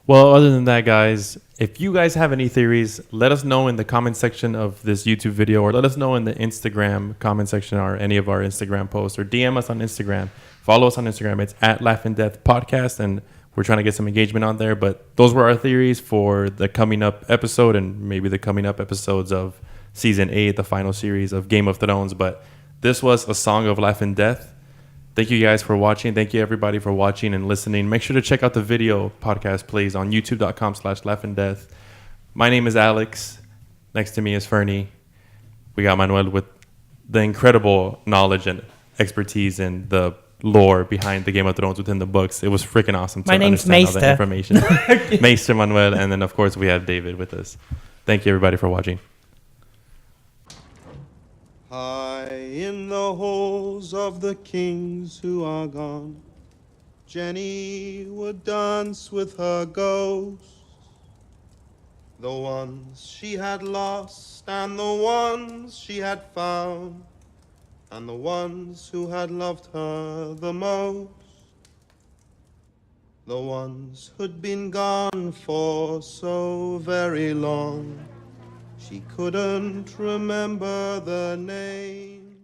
Well, other than that, guys, if you guys have any theories, let us know in the comment section of this YouTube video, or let us know in the Instagram comment section or any of our Instagram posts, or DM us on Instagram. Follow us on Instagram. It's at Laugh and Death Podcast, and we're trying to get some engagement on there. But those were our theories for the coming up episode, and maybe the coming up episodes of Season 8, the final series of Game of Thrones. But this was A Song of Life and Death. Thank you guys for watching. Thank you everybody for watching and listening. Make sure to check out the video podcast plays on youtube.com/laughanddeath. My name is Alex. Next to me is Fernie. We got Manuel with the incredible knowledge and expertise in the lore behind the Game of Thrones within the books. It was freaking awesome to understand all that information. Maester Manuel. And then, of course, we have David with us. Thank you everybody for watching. High in the halls of the kings who are gone, Jenny would dance with her ghosts, the ones she had lost and the ones she had found, and the ones who had loved her the most, the ones who'd been gone for so very long, she couldn't remember the name.